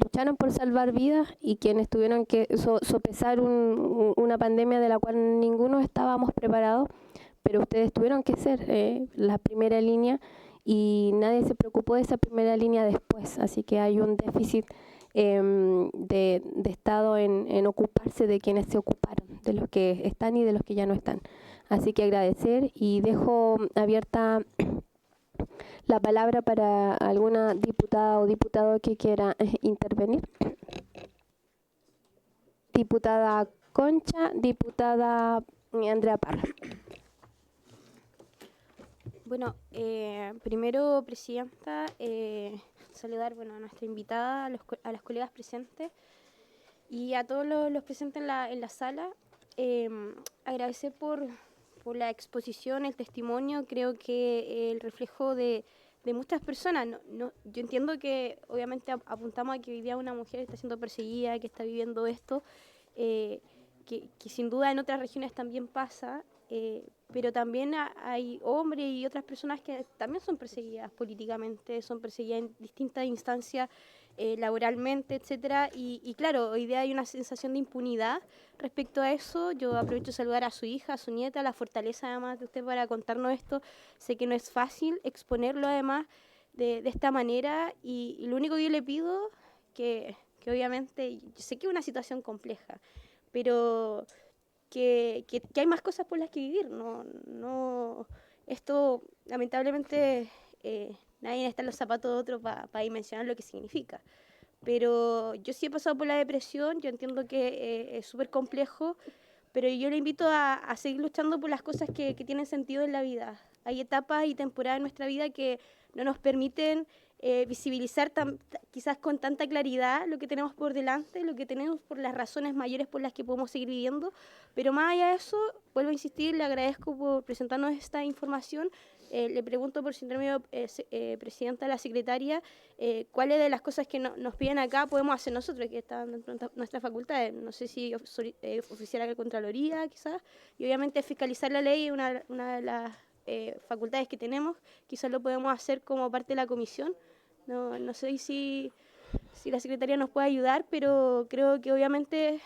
lucharon por salvar vidas y quienes tuvieron que sopesar una pandemia de la cual ninguno estábamos preparados, pero ustedes tuvieron que ser la primera línea y nadie se preocupó de esa primera línea después. Así que hay un déficit de Estado en ocuparse de quienes se ocuparon, de los que están y de los que ya no están. Así que agradecer y dejo abierta la palabra para alguna diputada o diputado que quiera intervenir. Diputada Concha, diputada Andrea Parra. Bueno, primero, Presidenta, saludar a nuestra invitada, a los colegas presentes y a todos los presentes en la sala. Agradecer por la exposición, el testimonio. Creo que el reflejo de muchas personas. Yo entiendo que obviamente apuntamos a que hoy día una mujer está siendo perseguida, que está viviendo esto, que sin duda en otras regiones también pasa, pero también hay hombres y otras personas que también son perseguidas políticamente, son perseguidas en distintas instancias, laboralmente, etcétera, y claro, hoy día hay una sensación de impunidad respecto a eso. Yo aprovecho de saludar a su hija, a su nieta, la fortaleza además de usted para contarnos esto. Sé que no es fácil exponerlo además de esta manera, y lo único que yo le pido, que obviamente, yo sé que es una situación compleja, pero que hay más cosas por las que vivir. No, esto lamentablemente nadie está en los zapatos de otro para dimensionar lo que significa. Pero yo sí he pasado por la depresión, yo entiendo que es súper complejo, pero yo le invito a seguir luchando por las cosas que tienen sentido en la vida. Hay etapas y temporadas en nuestra vida que no nos permiten visibilizar quizás con tanta claridad lo que tenemos por delante, lo que tenemos por las razones mayores por las que podemos seguir viviendo. Pero más allá de eso, vuelvo a insistir, le agradezco por presentarnos esta información. Le pregunto por su intermedio, presidenta, a la secretaria, cuáles de las cosas que nos piden acá podemos hacer nosotros, que están dentro de nuestras facultades. No sé si oficiar a la Contraloría, quizás, y obviamente fiscalizar la ley, una de las facultades que tenemos, quizás lo podemos hacer como parte de la comisión. No sé si la secretaria nos puede ayudar, pero creo que obviamente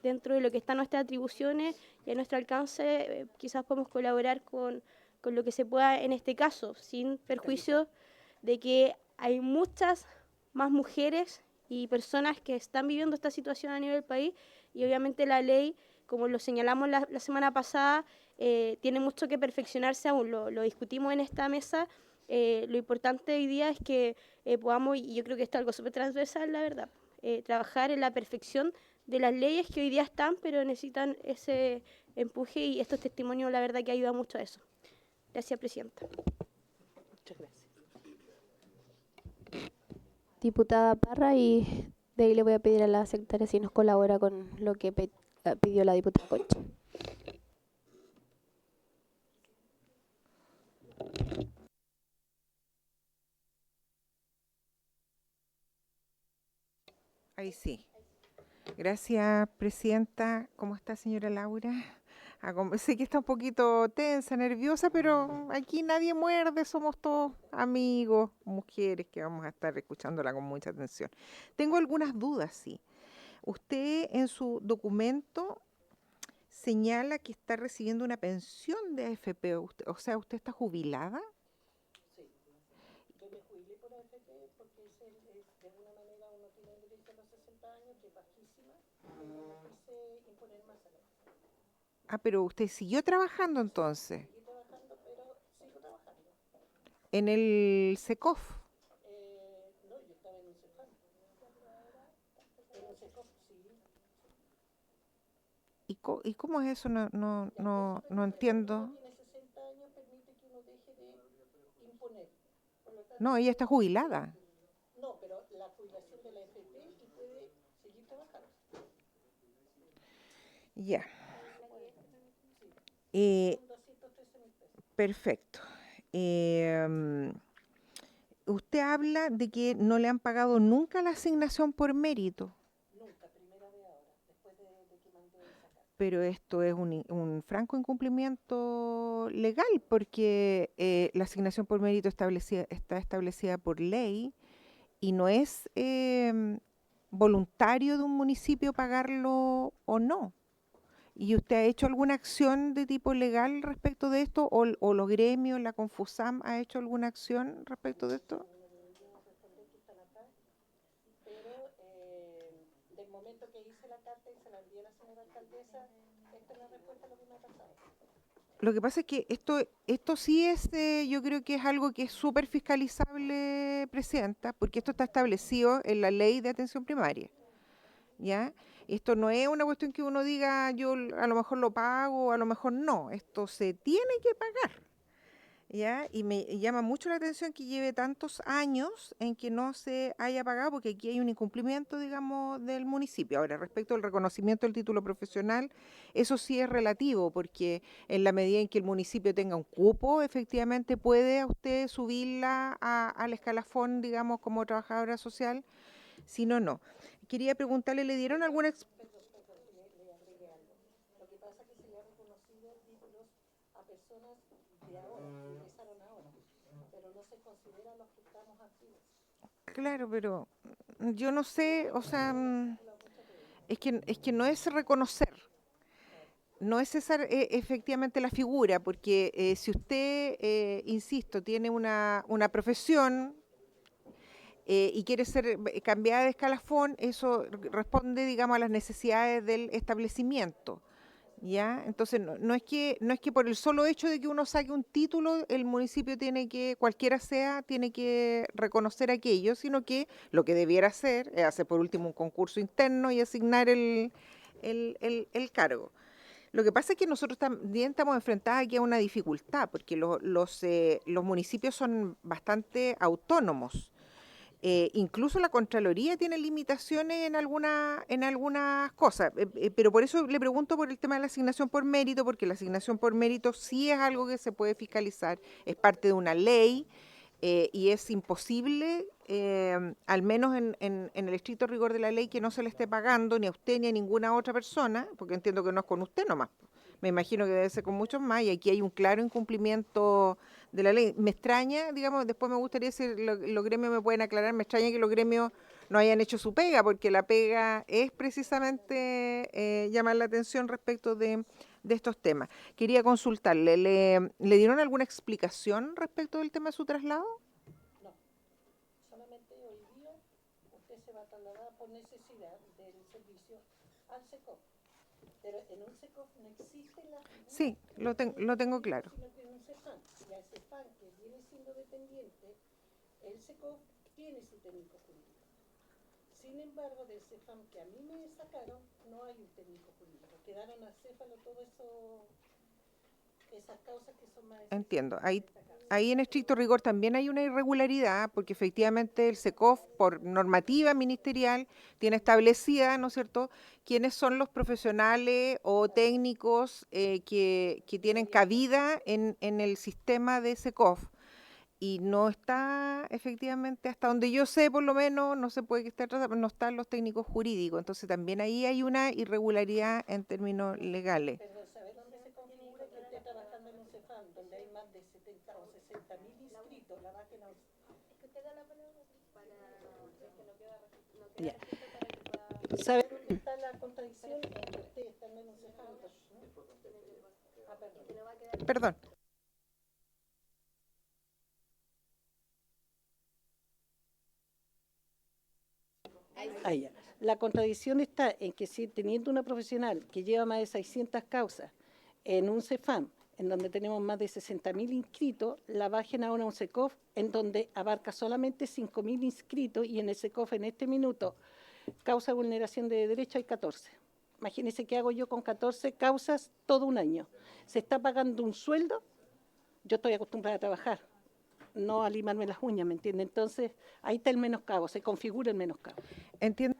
dentro de lo que están nuestras atribuciones y a nuestro alcance, quizás podemos colaborar con lo que se pueda en este caso, sin perjuicio de que hay muchas más mujeres y personas que están viviendo esta situación a nivel del país, y obviamente la ley, como lo señalamos la semana pasada, tiene mucho que perfeccionarse aún, lo discutimos en esta mesa. Lo importante hoy día es que podamos, y yo creo que esto es algo súper transversal, la verdad, trabajar en la perfección de las leyes que hoy día están, pero necesitan ese empuje, y estos testimonios, la verdad, que ayudan mucho a eso. Gracias, presidenta. Muchas gracias. Diputada Parra, y de ahí le voy a pedir a la secretaria si nos colabora con lo que pidió la diputada Concha. Ahí sí. Gracias, presidenta. ¿Cómo está, señora Laura? Sé que está un poquito tensa, nerviosa, pero aquí nadie muerde, somos todos amigos, mujeres que vamos a estar escuchándola con mucha atención. Tengo algunas dudas, sí. Usted en su documento señala que está recibiendo una pensión de AFP, o sea, ¿usted está jubilada? Sí, yo me jubilé por AFP porque de alguna manera uno tiene derecho a los 60 años, que es bajísima, y quise imponer más a la. Ah, pero usted siguió trabajando entonces. Seguí trabajando, pero sigo trabajando. ¿En el SECOF? No, yo estaba en un CEFAM. En un CECOF, sí. ¿Y cómo es eso? No entiendo. Tiene 60 años, permite que uno deje de imponer. Por lo tanto, No, ella está jubilada. no, pero la jubilación de la AFP y puede seguir trabajando. Ya. Son 213.000 pesos. Perfecto. Usted habla de que no le han pagado nunca la asignación por mérito. Nunca, primera vez ahora, después de que mandé esa carta. Pero esto es un franco incumplimiento legal, porque la asignación por mérito está establecida por ley y no es voluntario de un municipio pagarlo o no. ¿Y usted ha hecho alguna acción de tipo legal respecto de esto? ¿O los gremios, la Confusam, ha hecho alguna acción respecto de esto? Pero del momento que hice la carta y se la envié a la señora alcaldesa, esta es la respuesta a lo que me ha pasado. Lo que pasa es que esto sí es, yo creo que es algo que es súper fiscalizable, presidenta, porque esto está establecido en la ley de atención primaria. ¿Ya? Esto no es una cuestión que uno diga yo a lo mejor lo pago o a lo mejor no, esto se tiene que pagar, ¿ya? Y me llama mucho la atención que lleve tantos años en que no se haya pagado, porque aquí hay un incumplimiento, digamos, del municipio. Ahora, respecto al reconocimiento del título profesional, eso sí es relativo, porque en la medida en que el municipio tenga un cupo, efectivamente puede a usted subirla al escalafón, digamos, como trabajadora social. Si no, no. Quería preguntarle, ¿le dieron alguna... Le agregué algo. Lo que pasa es que se le ha reconocido títulos a personas de ahora, que ingresaron ahora, pero no se consideran los que estamos activos. Claro, pero yo no sé, o sea, es que no es reconocer, no es esa efectivamente la figura, porque si usted, insisto, tiene una profesión y quiere ser cambiada de escalafón, eso responde, digamos, a las necesidades del establecimiento. ¿Ya? Entonces no es que por el solo hecho de que uno saque un título, el municipio tiene que, cualquiera sea, tiene que reconocer aquello, sino que lo que debiera hacer es hacer por último un concurso interno y asignar el cargo. Lo que pasa es que nosotros también estamos enfrentados aquí a una dificultad, porque los municipios son bastante autónomos. Incluso la Contraloría tiene limitaciones en algunas cosas, pero por eso le pregunto por el tema de la asignación por mérito, porque la asignación por mérito sí es algo que se puede fiscalizar, es parte de una ley y es imposible, al menos en el estricto rigor de la ley, que no se le esté pagando ni a usted ni a ninguna otra persona, porque entiendo que no es con usted nomás. Me imagino que debe ser con muchos más, y aquí hay un claro incumplimiento de la ley. Me extraña, digamos, después me gustaría si los gremios me pueden aclarar, me extraña que los gremios no hayan hecho su pega, porque la pega es precisamente llamar la atención respecto de estos temas. Quería consultarle, ¿le dieron alguna explicación respecto del tema de su traslado? Solamente hoy día usted se va a trasladar por necesidad del servicio al SECOF. Pero en un SECOF no existe la... Sí, lo tengo claro. Sino que en un CEFAM. Y al CEFAM, que viene siendo dependiente, el SECOF tiene su técnico jurídico. Sin embargo, del CEFAM que a mí me sacaron, no hay un técnico jurídico. Quedaron acéfalo todo eso, esas causas que son más... Entiendo. Ahí en estricto rigor también hay una irregularidad, porque efectivamente el SECOF, por normativa ministerial, tiene establecida, ¿no es cierto?, quiénes son los profesionales o técnicos que tienen cabida en el sistema de SECOF. Y no está, efectivamente, hasta donde yo sé, por lo menos, no se puede estar tratando, no están los técnicos jurídicos. Entonces también ahí hay una irregularidad en términos legales. Pero ¿sabe dónde se configura que esté trabajando en un CEFAM, donde hay más de 70 o 60.000 inscritos? La bajen a... Es que usted da la palabra para que no queda para que pueda... ¿Sabe dónde está la contradicción entre usted estando en un CEFAM? Perdón. La contradicción está en que si teniendo una profesional que lleva más de 600 causas en un CEFAM, en donde tenemos más de 60.000 inscritos, la bajen ahora a un SECOF en donde abarca solamente 5.000 inscritos, y en el SECOF en este minuto, causa de vulneración de derecho hay 14. Imagínense qué hago yo con 14 causas todo un año. Se está pagando un sueldo, yo estoy acostumbrada a trabajar, no a limarme las uñas, ¿me entiende? Entonces, ahí está el menoscabo, se configura el menoscabo. Entiendo.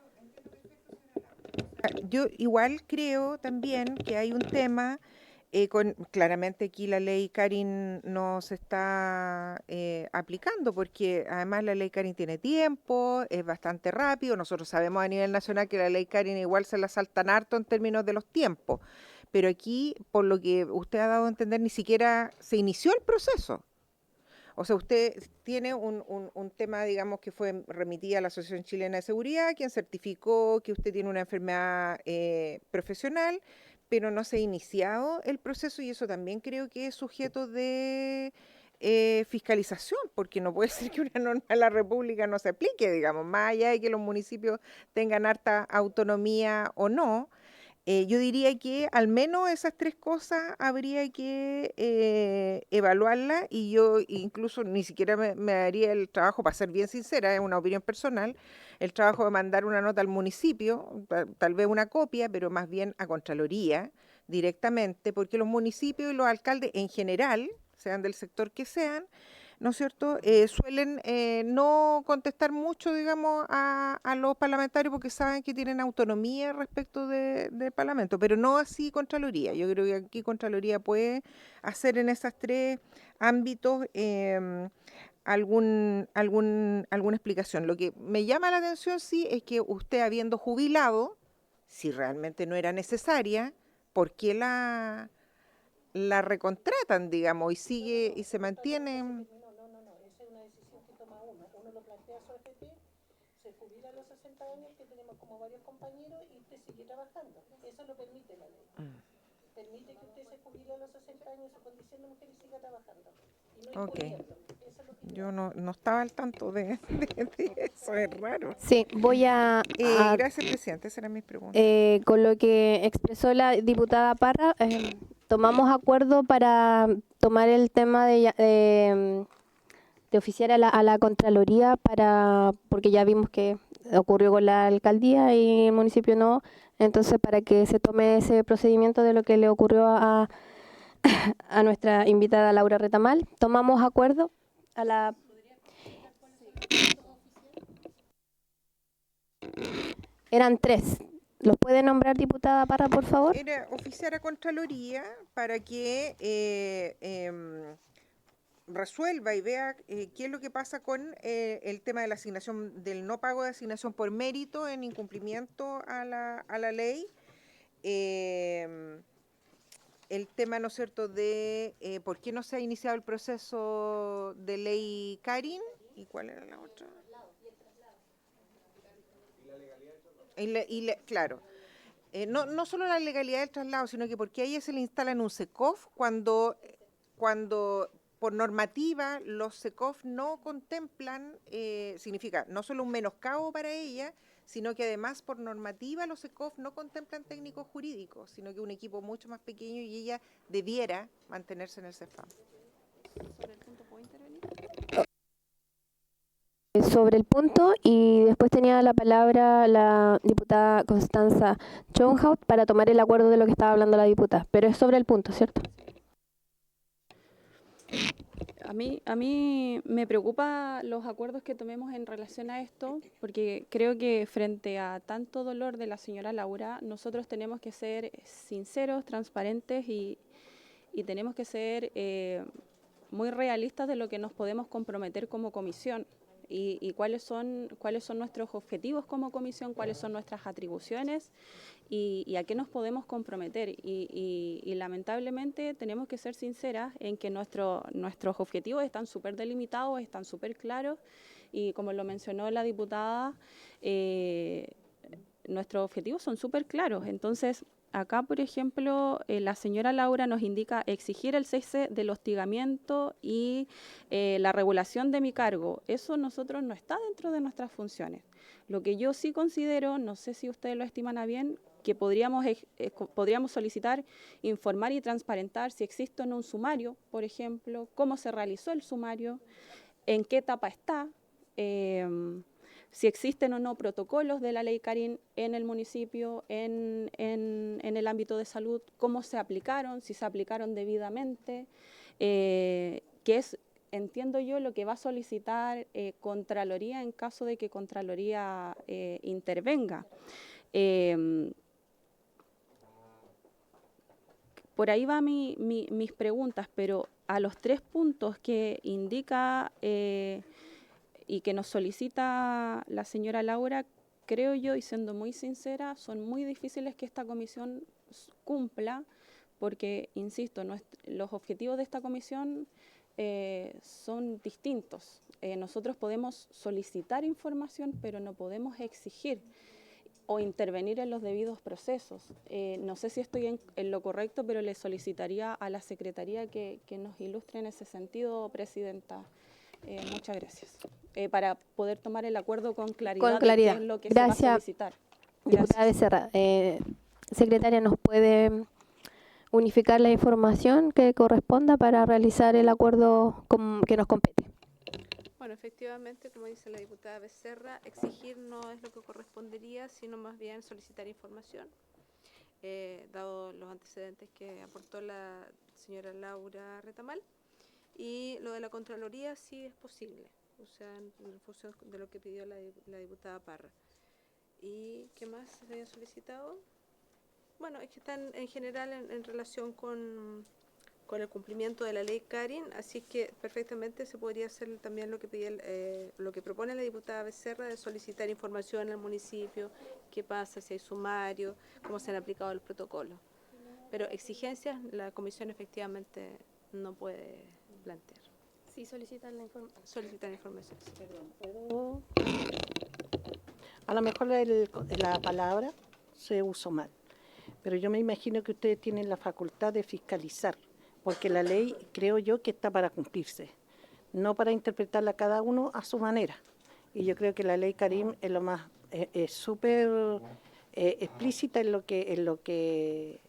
Yo igual creo también que hay un tema, claramente aquí la ley Karin no se está aplicando, porque además la ley Karin tiene tiempo, es bastante rápido. Nosotros sabemos a nivel nacional que la ley Karin igual se la saltan harto en términos de los tiempos, pero aquí, por lo que usted ha dado a entender, ni siquiera se inició el proceso. O sea, usted tiene un tema, digamos, que fue remitida a la Asociación Chilena de Seguridad, quien certificó que usted tiene una enfermedad profesional, pero no se ha iniciado el proceso, y eso también creo que es sujeto de fiscalización, porque no puede ser que una norma de la República no se aplique, digamos, más allá de que los municipios tengan harta autonomía o no. Yo diría que al menos esas tres cosas habría que evaluarlas, y yo incluso ni siquiera me daría el trabajo, para ser bien sincera, es una opinión personal, el trabajo de mandar una nota al municipio, tal vez una copia, pero más bien a Contraloría directamente, porque los municipios y los alcaldes en general, sean del sector que sean, ¿no es cierto?, suelen no contestar mucho, digamos, a los parlamentarios, porque saben que tienen autonomía respecto del Parlamento, pero no así Contraloría. Yo creo que aquí Contraloría puede hacer en esos tres ámbitos alguna explicación. Lo que me llama la atención, sí, es que usted, habiendo jubilado, si realmente no era necesaria, ¿por qué la recontratan, digamos, y sigue y se mantiene? Se jubila a los 60 años, que tenemos como varios compañeros, y usted sigue trabajando. Eso lo permite la ley. Permite que usted se jubile a los 60 años en su condición de mujer y siga trabajando. Y no imponiendo. Eso es lo que yo no estaba al tanto de eso, es raro. Sí, voy a gracias, presidente, esa era mi pregunta. con lo que expresó la diputada Parra, tomamos acuerdo para tomar el tema de oficiar a la Contraloría, porque ya vimos que ocurrió con la alcaldía y el municipio no. Entonces, para que se tome ese procedimiento de lo que le ocurrió a nuestra invitada Laura Retamal, tomamos acuerdo a la... Eran 3. ¿Los puede nombrar, diputada Parra, por favor? Era oficiar a Contraloría para que resuelva y vea qué es lo que pasa con el tema de la asignación, del no pago de asignación por mérito en incumplimiento a la ley. El tema, ¿no es cierto?, de por qué no se ha iniciado el proceso de ley Karin. ¿Y cuál era la otra? Claro. No solo la legalidad del traslado, sino que porque a ella se le instalan un SECOF cuando por normativa los SECOF no contemplan, significa no solo un menoscabo para ella, sino que además por normativa los SECOF no contemplan técnicos jurídicos, sino que un equipo mucho más pequeño y ella debiera mantenerse en el CEFAM. ¿Sobre el punto puedo intervenir? Sobre el punto, y después tenía la palabra la diputada Constanza Schoenhout para tomar el acuerdo de lo que estaba hablando la diputada, pero es sobre el punto, ¿cierto? A mí me preocupa los acuerdos que tomemos en relación a esto, porque creo que frente a tanto dolor de la señora Laura, nosotros tenemos que ser sinceros, transparentes y tenemos que ser muy realistas de lo que nos podemos comprometer como comisión. Y cuáles son nuestros objetivos como comisión, cuáles son nuestras atribuciones y a qué nos podemos comprometer. Y lamentablemente tenemos que ser sinceras en que nuestros objetivos están súper delimitados, están súper claros y como lo mencionó la diputada, nuestros objetivos son súper claros. Entonces, acá, por ejemplo, la señora Laura nos indica exigir el cese del hostigamiento y la regulación de mi cargo. Eso nosotros no está dentro de nuestras funciones. Lo que yo sí considero, no sé si ustedes lo estiman a bien, que podríamos solicitar, informar y transparentar si existe o no un sumario, por ejemplo, cómo se realizó el sumario, en qué etapa está, si existen o no protocolos de la ley Karin en el municipio, en el ámbito de salud, cómo se aplicaron, si se aplicaron debidamente, que es, entiendo yo, lo que va a solicitar Contraloría en caso de que Contraloría intervenga. Por ahí van mis preguntas, pero a los 3 puntos que indica y que nos solicita la señora Laura, creo yo, y siendo muy sincera, son muy difíciles que esta comisión cumpla, porque, insisto, los objetivos de esta comisión son distintos. Nosotros podemos solicitar información, pero no podemos exigir o intervenir en los debidos procesos. No sé si estoy en lo correcto, pero le solicitaría a la Secretaría que nos ilustre en ese sentido, Presidenta. Muchas gracias. Para poder tomar el acuerdo con claridad. Con claridad. De qué es lo que Gracias, se va a solicitar. Diputada Becerra. Secretaria, ¿nos puede unificar la información que corresponda para realizar el acuerdo que nos compete? Bueno, efectivamente, como dice la diputada Becerra, exigir no es lo que correspondería, sino más bien solicitar información, dado los antecedentes que aportó la señora Laura Retamal. Y lo de la Contraloría sí es posible, o sea, en función de lo que pidió la diputada Parra. ¿Y qué más se había solicitado? Bueno, es que están en general en relación con el cumplimiento de la ley Karin, así que perfectamente se podría hacer también lo que lo que propone la diputada Becerra, de solicitar información al municipio, qué pasa, si hay sumario, cómo se han aplicado el protocolo. Pero exigencias la comisión efectivamente no puede plantear. Sí, solicitan la información. Solicitar información. Sí. Perdón, a lo mejor la palabra se usó mal, pero yo me imagino que ustedes tienen la facultad de fiscalizar, porque la ley creo yo que está para cumplirse, no para interpretarla cada uno a su manera. Y yo creo que la ley Karim es lo más es súper explícita en lo que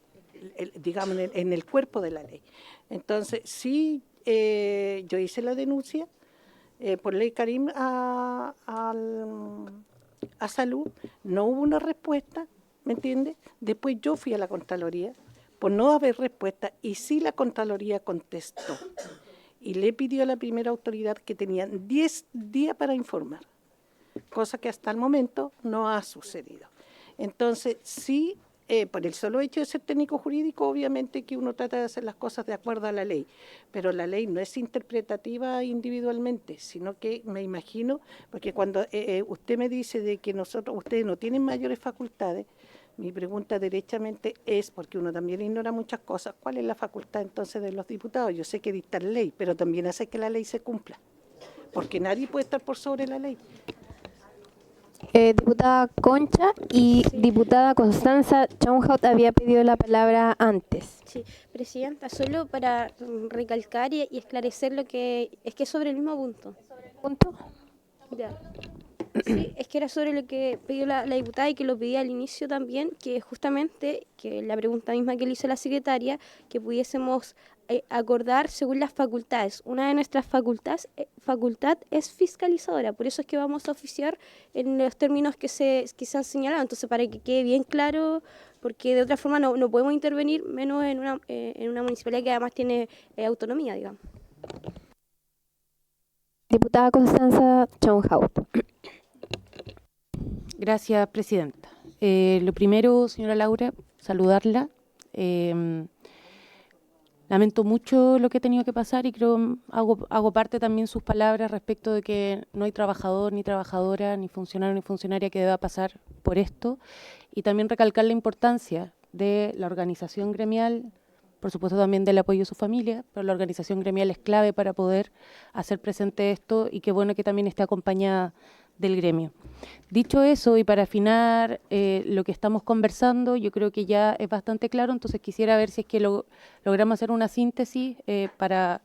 digamos en el cuerpo de la ley. Entonces sí, yo hice la denuncia por ley Karim a salud, no hubo una respuesta, ¿me entiende? Después yo fui a la Contraloría por no haber respuesta y sí la Contraloría contestó y le pidió a la primera autoridad que tenían 10 días para informar, cosa que hasta el momento no ha sucedido. Entonces, sí, por el solo hecho de ser técnico jurídico, obviamente que uno trata de hacer las cosas de acuerdo a la ley, pero la ley no es interpretativa individualmente, sino que me imagino, porque cuando usted me dice de que ustedes no tienen mayores facultades, mi pregunta derechamente es, porque uno también ignora muchas cosas, ¿cuál es la facultad entonces de los diputados? Yo sé que dictar ley, pero también hace que la ley se cumpla, porque nadie puede estar por sobre la ley. Diputada Concha y diputada Constanza Chonhout había pedido la palabra antes. Sí, Presidenta, solo para recalcar y esclarecer lo que es que es sobre el mismo punto. ¿Punto? Ya. Sí, es que era sobre lo que pidió la diputada y que lo pedí al inicio también, que justamente, que la pregunta misma que le hizo la secretaria, que pudiésemos acordar según las facultades. Una de nuestras facultad es fiscalizadora, por eso es que vamos a oficiar en los términos que se han señalado. Entonces, para que quede bien claro, porque de otra forma no podemos intervenir, menos en una municipalidad que además tiene autonomía, digamos. Diputada Constanza Chonhout. Gracias, Presidenta. Lo primero, señora Laura, saludarla. Lamento mucho lo que he tenido que pasar y creo hago parte también sus palabras respecto de que no hay trabajador, ni trabajadora, ni funcionario, ni funcionaria que deba pasar por esto. Y también recalcar la importancia de la organización gremial, por supuesto también del apoyo a su familia, pero la organización gremial es clave para poder hacer presente esto y qué bueno que también esté acompañada del gremio. Dicho eso, y para afinar lo que estamos conversando, yo creo que ya es bastante claro, entonces quisiera ver si es que logramos hacer una síntesis para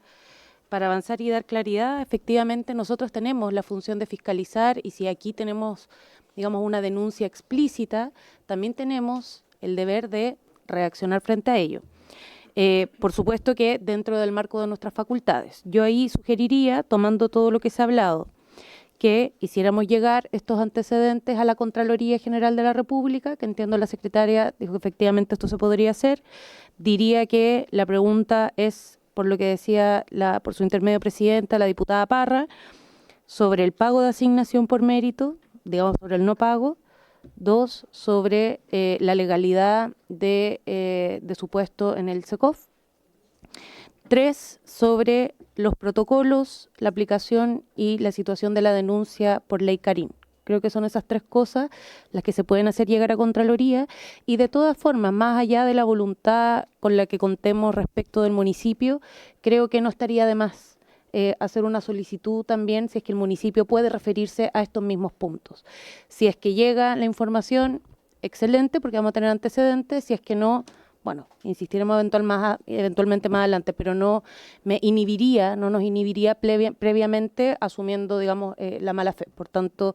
avanzar y dar claridad. Efectivamente, nosotros tenemos la función de fiscalizar y si aquí tenemos, digamos, una denuncia explícita, también tenemos el deber de reaccionar frente a ello. Por supuesto que dentro del marco de nuestras facultades. Yo ahí sugeriría, tomando todo lo que se ha hablado, que hiciéramos llegar estos antecedentes a la Contraloría General de la República, que entiendo la secretaria dijo que efectivamente esto se podría hacer. Diría que la pregunta es, por lo que decía por su intermedio presidenta, la diputada Parra, sobre el pago de asignación por mérito, digamos sobre el no pago. 2, sobre la legalidad de su puesto en el SECOF. 3, sobre los protocolos, la aplicación y la situación de la denuncia por ley Karim. Creo que son esas 3 cosas las que se pueden hacer llegar a Contraloría y de todas formas, más allá de la voluntad con la que contemos respecto del municipio, creo que no estaría de más hacer una solicitud también si es que el municipio puede referirse a estos mismos puntos. Si es que llega la información, excelente, porque vamos a tener antecedentes, si es que no, bueno, insistiremos eventualmente más adelante, pero no nos inhibiría previamente asumiendo, digamos, la mala fe. Por tanto,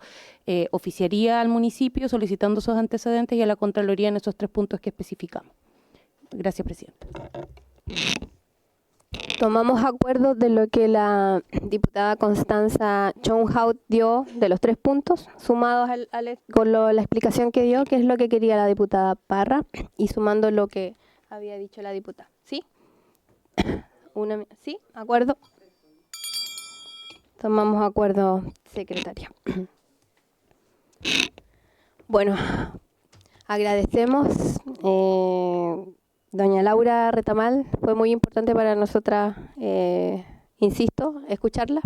oficiaría al municipio solicitando esos antecedentes y a la Contraloría en esos 3 puntos que especificamos. Gracias, Presidenta. Tomamos acuerdo de lo que la diputada Constanza Chonhout dio de los 3 puntos, sumados con la explicación que dio, que es lo que quería la diputada Parra, y sumando lo que había dicho la diputada. ¿Sí? ¿Sí? ¿Acuerdo? Tomamos acuerdo, secretaria. Bueno, agradecemos. Doña Laura Retamal, fue muy importante para nosotras, insisto, escucharla.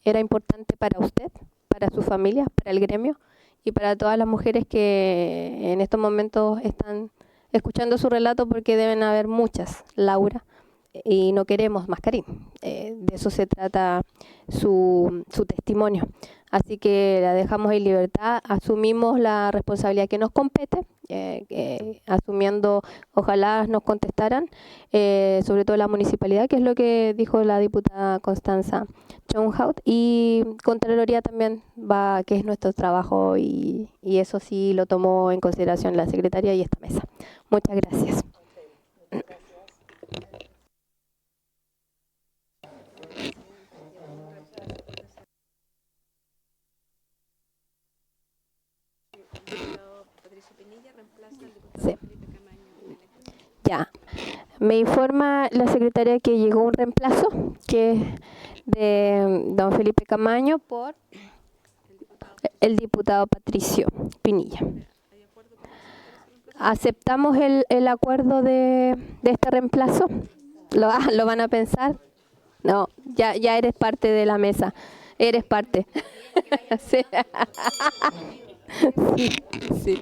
Era importante para usted, para su familia, para el gremio y para todas las mujeres que en estos momentos están escuchando su relato, porque deben haber muchas, Laura, y no queremos más Karim. De eso se trata su testimonio. Así que la dejamos en libertad, asumimos la responsabilidad que nos compete, asumiendo, ojalá nos contestaran, sobre todo la municipalidad, que es lo que dijo la diputada Constanza Chonhout, y Contraloría también va, que es nuestro trabajo, y eso sí lo tomó en consideración la secretaria y esta mesa. Muchas gracias. Patricio Pinilla reemplaza al diputado Me informa la secretaria que llegó un reemplazo, que es de don Felipe Camaño por el diputado Patricio Pinilla. ¿Aceptamos el acuerdo de este reemplazo? ¿Lo van a pensar? No, ya eres parte de la mesa. Eres parte. Sí. Sí.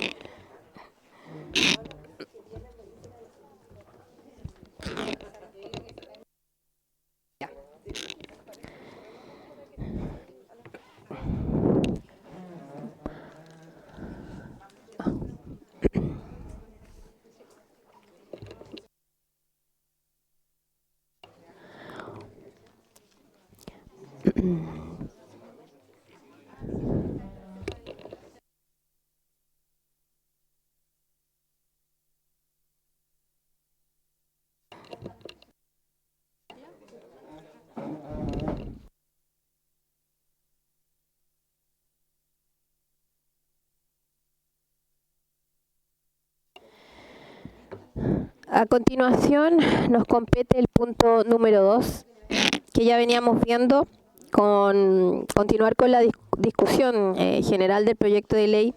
A continuación nos compete el punto número 2, que ya veníamos viendo, continuar con la discusión general del proyecto de ley.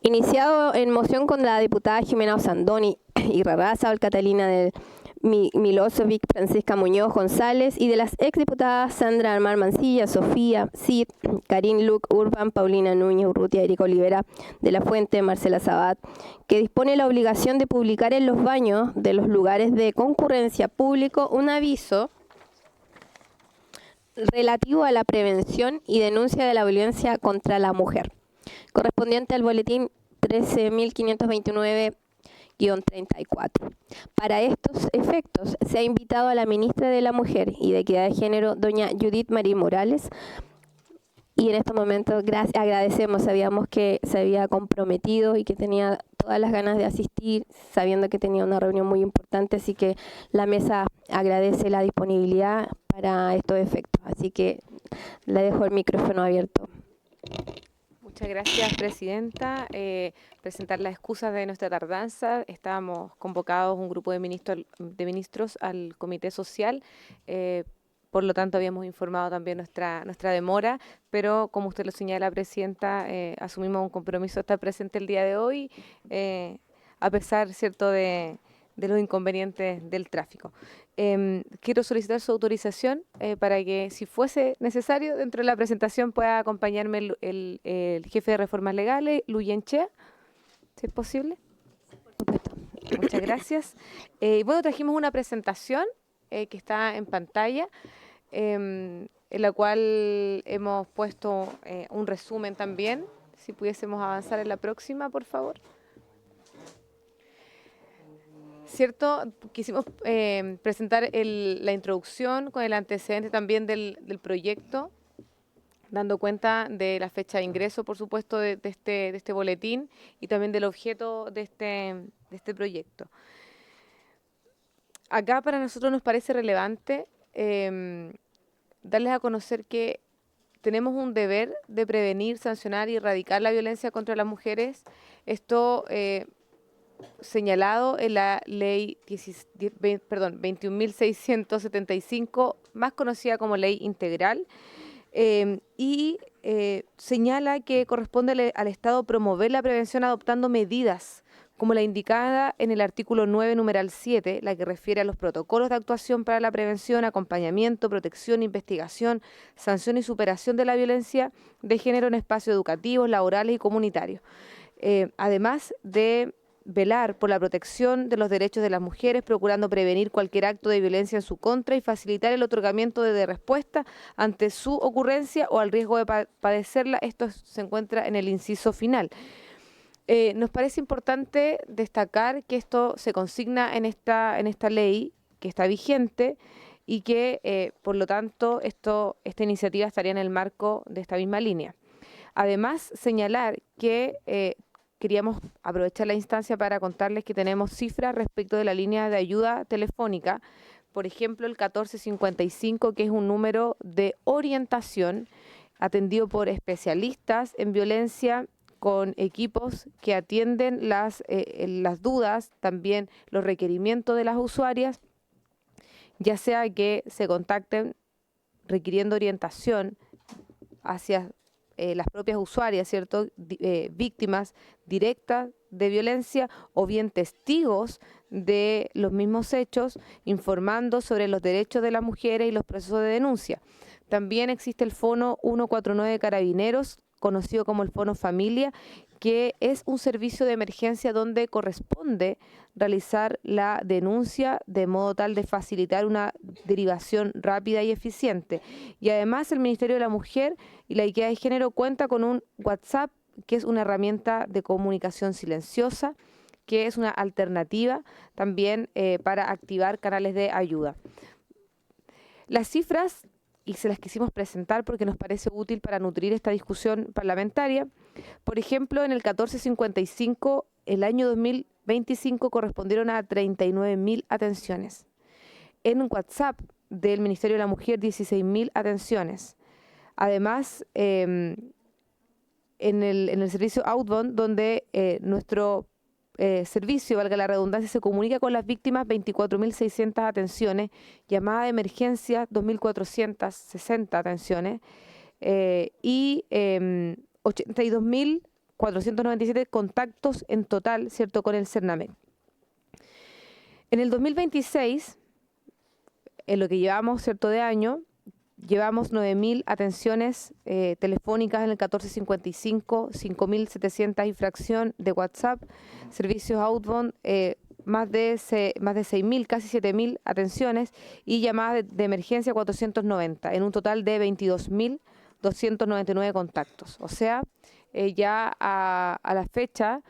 Iniciado en moción con la diputada Jimena Osandoni y Rarraza, Catalina del Milosevic, Francisca Muñoz González, y de las exdiputadas Sandra Armar Mancilla, Sofía Cid, Karin Luc Urban, Paulina Núñez Urrutia, Erika Olivera de la Fuente, Marcela Sabat, que dispone la obligación de publicar en los baños de los lugares de concurrencia público un aviso relativo a la prevención y denuncia de la violencia contra la mujer, correspondiente al boletín 13.529-34. Para estos efectos, se ha invitado a la ministra de la Mujer y de Equidad de Género, doña Judith Marín Morales, y en estos momentos agradecemos, sabíamos que se había comprometido y que tenía todas las ganas de asistir, sabiendo que tenía una reunión muy importante, así que la mesa agradece la disponibilidad para estos efectos. Así que le dejo el micrófono abierto. Muchas gracias, presidenta. Presentar las excusas de nuestra tardanza. Estábamos convocados un grupo de ministros al Comité Social. Por lo tanto, habíamos informado también nuestra demora, pero como usted lo señala, presidenta, asumimos un compromiso de estar presente el día de hoy, a pesar, ¿cierto?, de los inconvenientes del tráfico. Quiero solicitar su autorización para que, si fuese necesario, dentro de la presentación pueda acompañarme el jefe de reformas legales, Luyen Chea, si es posible. Muchas gracias. Bueno, trajimos una presentación que está en pantalla, en la cual hemos puesto un resumen también. Si pudiésemos avanzar en la próxima, por favor. ¿Cierto? Quisimos presentar la introducción con el antecedente también del proyecto, dando cuenta de la fecha de ingreso, por supuesto, de este boletín y también del objeto de este proyecto. Acá para nosotros nos parece relevante darles a conocer que tenemos un deber de prevenir, sancionar y erradicar la violencia contra las mujeres. Esto señalado en la ley 21.675, más conocida como ley integral, y señala que corresponde al Estado promover la prevención adoptando medidas como la indicada en el artículo 9, numeral 7, la que refiere a los protocolos de actuación para la prevención, acompañamiento, protección, investigación, sanción y superación de la violencia de género en espacios educativos, laborales y comunitarios. Además de velar por la protección de los derechos de las mujeres, procurando prevenir cualquier acto de violencia en su contra y facilitar el otorgamiento de respuesta ante su ocurrencia o al riesgo de padecerla. Esto se encuentra en el inciso final. Nos parece importante destacar que esto se consigna en esta ley que está vigente y que, por lo tanto, esta iniciativa estaría en el marco de esta misma línea. Además, señalar que queríamos aprovechar la instancia para contarles que tenemos cifras respecto de la línea de ayuda telefónica, por ejemplo, el 1455, que es un número de orientación atendido por especialistas en violencia, con equipos que atienden las dudas, también los requerimientos de las usuarias, ya sea que se contacten requiriendo orientación hacia las propias usuarias, ¿cierto? Víctimas directas de violencia o bien testigos de los mismos hechos, informando sobre los derechos de las mujeres y los procesos de denuncia. También existe el Fono 149 de Carabineros, conocido como el Fono Familia, que es un servicio de emergencia donde corresponde realizar la denuncia de modo tal de facilitar una derivación rápida y eficiente. Y además el Ministerio de la Mujer y la Equidad de Género cuenta con un WhatsApp, que es una herramienta de comunicación silenciosa, que es una alternativa también para activar canales de ayuda. Las cifras, y se las quisimos presentar porque nos parece útil para nutrir esta discusión parlamentaria. Por ejemplo, en el 1455, el año 2025 correspondieron a 39.000 atenciones. En WhatsApp del Ministerio de la Mujer, 16.000 atenciones. Además, en el servicio Outbound, donde nuestro servicio, valga la redundancia, se comunica con las víctimas, 24.600 atenciones, llamada de emergencia, 2.460 atenciones, y 82.497 contactos en total, ¿cierto?, con el CERNAMEC. En el 2026, en lo que llevamos, ¿cierto?, de año, llevamos 9.000 atenciones telefónicas en el 1455, 5.700 infracción de WhatsApp, servicios outbound, más de 6.000, casi 7.000 atenciones y llamadas de emergencia 490, en un total de 22.299 contactos. O sea, ya a la fecha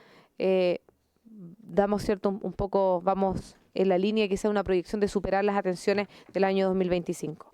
damos cierto un poco, vamos en la línea quizá una proyección de superar las atenciones del año 2025.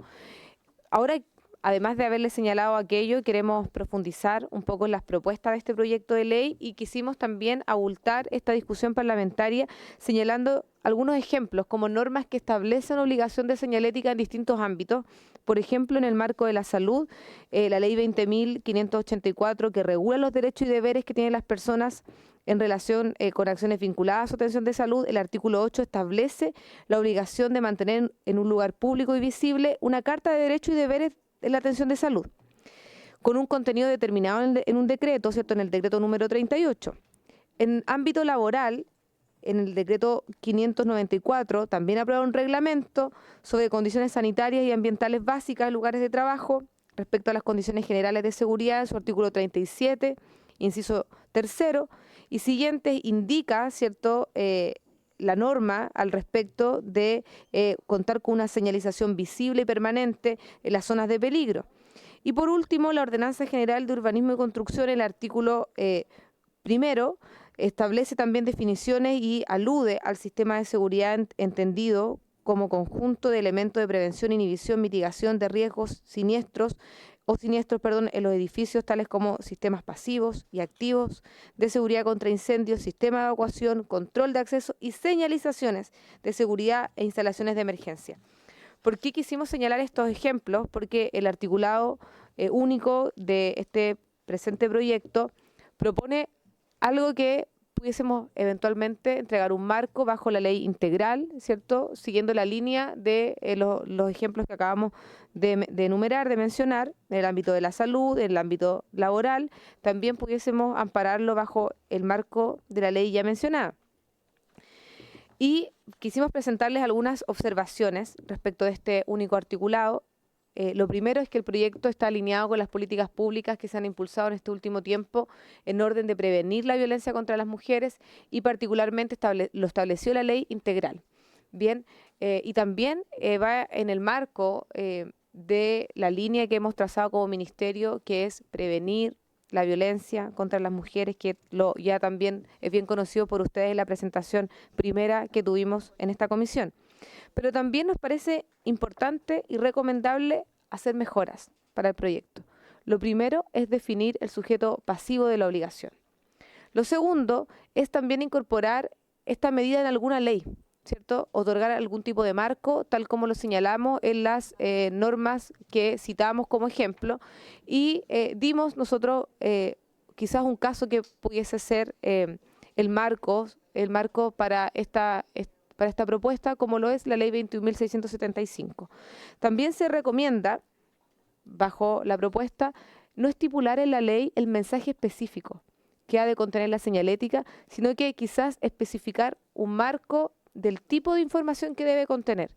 Ahora, además de haberles señalado aquello, queremos profundizar un poco en las propuestas de este proyecto de ley y quisimos también abultar esta discusión parlamentaria señalando algunos ejemplos como normas que establecen obligación de señalética en distintos ámbitos. Por ejemplo, en el marco de la salud, la ley 20.584 que regula los derechos y deberes que tienen las personas en relación con acciones vinculadas a su atención de salud, el artículo 8 establece la obligación de mantener en un lugar público y visible una carta de derechos y deberes en la atención de salud, con un contenido determinado en un decreto, ¿cierto?, en el decreto número 38. En ámbito laboral, en el decreto 594, también aprueba un reglamento sobre condiciones sanitarias y ambientales básicas en lugares de trabajo respecto a las condiciones generales de seguridad, en su artículo 37, inciso tercero, y siguiente indica, ¿cierto?, la norma al respecto de contar con una señalización visible y permanente en las zonas de peligro. Y por último, la Ordenanza General de Urbanismo y Construcción, el artículo primero, establece también definiciones y alude al sistema de seguridad entendido como conjunto de elementos de prevención, inhibición, mitigación de riesgos siniestros en los edificios, tales como sistemas pasivos y activos de seguridad contra incendios, sistema de evacuación, control de acceso y señalizaciones de seguridad e instalaciones de emergencia. ¿Por qué quisimos señalar estos ejemplos? Porque el articulado único de este presente proyecto propone algo que pudiésemos eventualmente entregar un marco bajo la ley integral, ¿cierto?, siguiendo la línea de los ejemplos que acabamos de enumerar, de mencionar, en el ámbito de la salud, en el ámbito laboral, también pudiésemos ampararlo bajo el marco de la ley ya mencionada. Y quisimos presentarles algunas observaciones respecto de este único articulado. Lo primero es que el proyecto está alineado con las políticas públicas que se han impulsado en este último tiempo en orden de prevenir la violencia contra las mujeres y particularmente lo estableció la ley integral. Bien, y también va en el marco de la línea que hemos trazado como ministerio, que es prevenir la violencia contra las mujeres, que ya también es bien conocido por ustedes en la presentación primera que tuvimos en esta comisión. Pero también nos parece importante y recomendable hacer mejoras para el proyecto. Lo primero es definir el sujeto pasivo de la obligación. Lo segundo es también incorporar esta medida en alguna ley, ¿cierto?, otorgar algún tipo de marco, tal como lo señalamos en las normas que citamos como ejemplo, y dimos nosotros quizás un caso que pudiese ser el marco para esta propuesta, como lo es la Ley 21.675. También se recomienda, bajo la propuesta, no estipular en la ley el mensaje específico que ha de contener la señalética, sino que quizás especificar un marco del tipo de información que debe contener.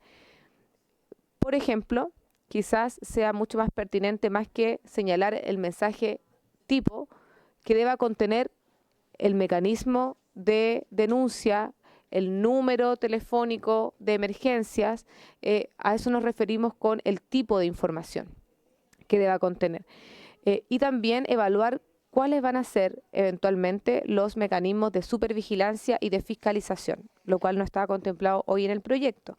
Por ejemplo, quizás sea mucho más pertinente, más que señalar el mensaje tipo, que deba contener el mecanismo de denuncia, el número telefónico de emergencias. A eso nos referimos con el tipo de información que deba contener. Y también evaluar cuáles van a ser eventualmente los mecanismos de supervigilancia y de fiscalización, lo cual no está contemplado hoy en el proyecto.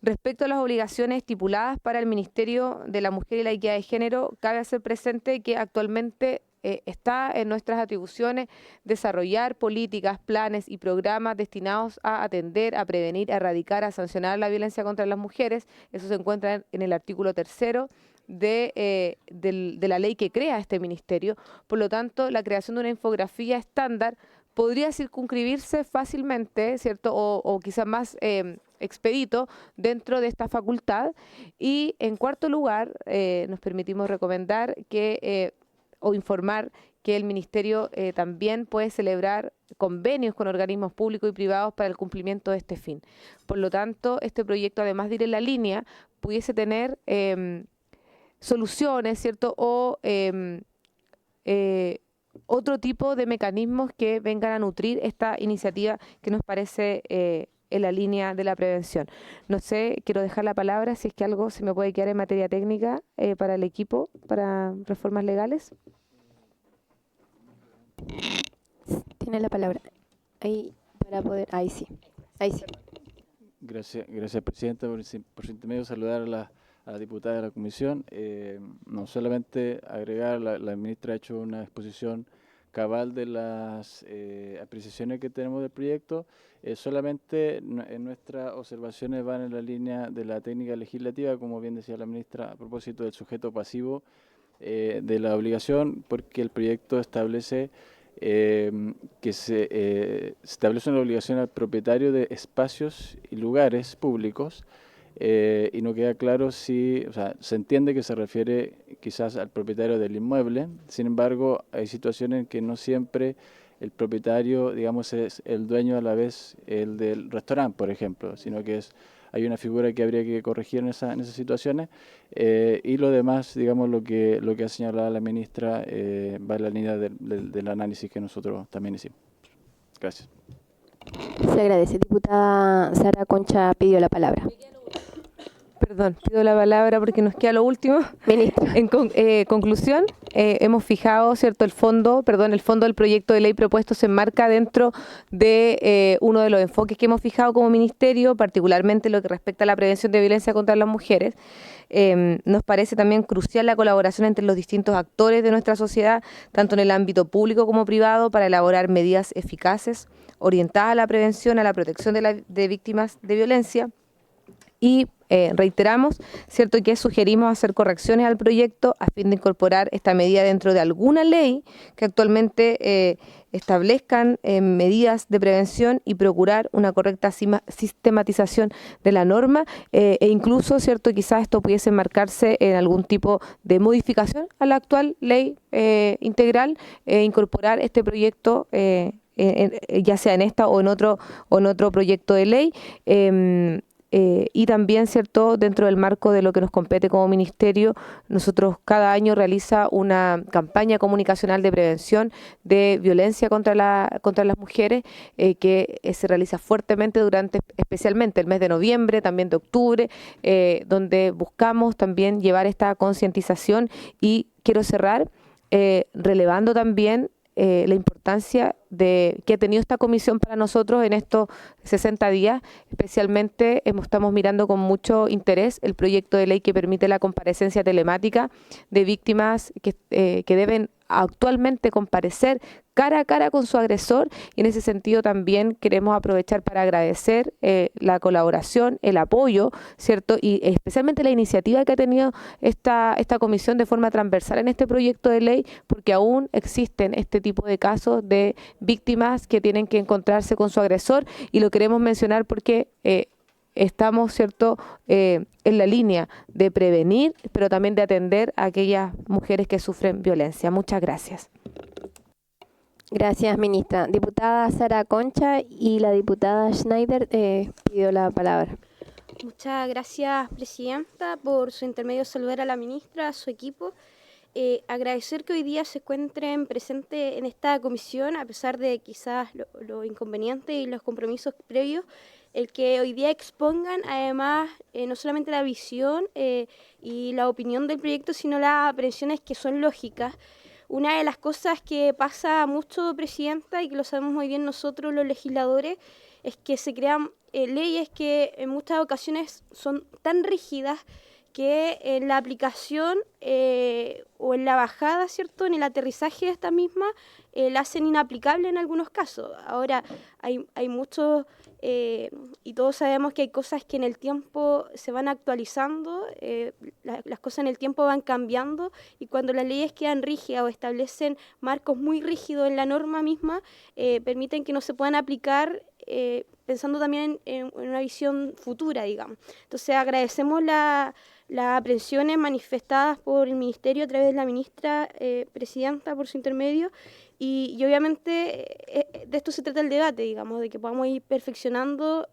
Respecto a las obligaciones estipuladas para el Ministerio de la Mujer y la Equidad de Género, cabe hacer presente que actualmente está en nuestras atribuciones desarrollar políticas, planes y programas destinados a atender, a prevenir, a erradicar, a sancionar la violencia contra las mujeres. Eso se encuentra en el artículo 3º de la ley que crea este ministerio. Por lo tanto, la creación de una infografía estándar podría circunscribirse fácilmente, ¿cierto?, o quizás más expedito dentro de esta facultad. Y en cuarto lugar, nos permitimos recomendar que o informar que el Ministerio también puede celebrar convenios con organismos públicos y privados para el cumplimiento de este fin. Por lo tanto, este proyecto, además de ir en la línea, pudiese tener soluciones, ¿cierto?, o otro tipo de mecanismos que vengan a nutrir esta iniciativa que nos parece en la línea de la prevención. No sé, quiero dejar la palabra si es que algo se me puede quedar en materia técnica para el equipo, para reformas legales. Tiene la palabra. Ahí, para poder... Ahí sí. Ahí sí. Gracias, Presidenta, por su intermedio saludar a la diputada de la Comisión. No solamente agregar, la ministra ha hecho una exposición cabal de las apreciaciones que tenemos del proyecto. Solamente en nuestras observaciones van en la línea de la técnica legislativa, como bien decía la ministra, a propósito del sujeto pasivo de la obligación, porque el proyecto establece que se establece una obligación al propietario de espacios y lugares públicos, y no queda claro si, o sea, se entiende que se refiere quizás al propietario del inmueble. Sin embargo, hay situaciones en que no siempre el propietario, digamos, es el dueño a la vez el del restaurante, por ejemplo, sino que hay una figura que habría que corregir en esas situaciones, y lo demás, digamos, lo que ha señalado la ministra va en la línea del análisis que nosotros también hicimos. Gracias. Se agradece. Diputada Sara Concha pidió la palabra. Perdón, pido la palabra porque nos queda lo último. Ministra. En conclusión, hemos fijado, ¿cierto?, el fondo del proyecto de ley propuesto se enmarca dentro de uno de los enfoques que hemos fijado como ministerio, particularmente lo que respecta a la prevención de violencia contra las mujeres. Nos parece también crucial la colaboración entre los distintos actores de nuestra sociedad, tanto en el ámbito público como privado, para elaborar medidas eficaces, orientadas a la prevención, a la protección de víctimas de violencia. Y reiteramos, ¿cierto?, que sugerimos hacer correcciones al proyecto a fin de incorporar esta medida dentro de alguna ley que actualmente establezcan medidas de prevención y procurar una correcta sistematización de la norma, e incluso, ¿cierto?, quizás esto pudiese enmarcarse en algún tipo de modificación a la actual ley integral, incorporar este proyecto ya sea en esta o en otro proyecto de ley. Y también, ¿cierto?, dentro del marco de lo que nos compete como ministerio, nosotros cada año realiza una campaña comunicacional de prevención de violencia contra las mujeres, que se realiza fuertemente durante especialmente el mes de noviembre, también de octubre, donde buscamos también llevar esta concientización. Y quiero cerrar relevando también la importancia que ha tenido esta comisión para nosotros en estos 60 días. Especialmente estamos mirando con mucho interés el proyecto de ley que permite la comparecencia telemática de víctimas que deben actualmente comparecer cara a cara con su agresor, y en ese sentido también queremos aprovechar para agradecer la colaboración, el apoyo, ¿cierto? Y especialmente la iniciativa que ha tenido esta comisión de forma transversal en este proyecto de ley, porque aún existen este tipo de casos de víctimas que tienen que encontrarse con su agresor, y lo queremos mencionar porque estamos, ¿cierto?, en la línea de prevenir, pero también de atender a aquellas mujeres que sufren violencia. Muchas gracias. Gracias, ministra. Diputada Sara Concha y la diputada Schneider pidió la palabra. Muchas gracias, presidenta. Por su intermedio saludar a la ministra, a su equipo. Agradecer que hoy día se encuentren presentes en esta comisión, a pesar de quizás lo inconveniente y los compromisos previos, el que hoy día expongan además no solamente la visión y la opinión del proyecto, sino las aprehensiones que son lógicas. Una de las cosas que pasa mucho, presidenta, y que lo sabemos muy bien nosotros los legisladores, es que se crean leyes que en muchas ocasiones son tan rígidas que en la aplicación o en la bajada, ¿cierto?, en el aterrizaje de esta misma, la hacen inaplicable en algunos casos. Ahora, hay muchos, y todos sabemos que hay cosas que en el tiempo se van actualizando, las cosas en el tiempo van cambiando, y cuando las leyes quedan rígidas o establecen marcos muy rígidos en la norma misma, permiten que no se puedan aplicar pensando también en una visión futura, digamos. Entonces agradecemos las aprehensiones manifestadas por el Ministerio a través de la ministra presidenta por su intermedio, y obviamente de esto se trata el debate, digamos, de que podamos ir perfeccionando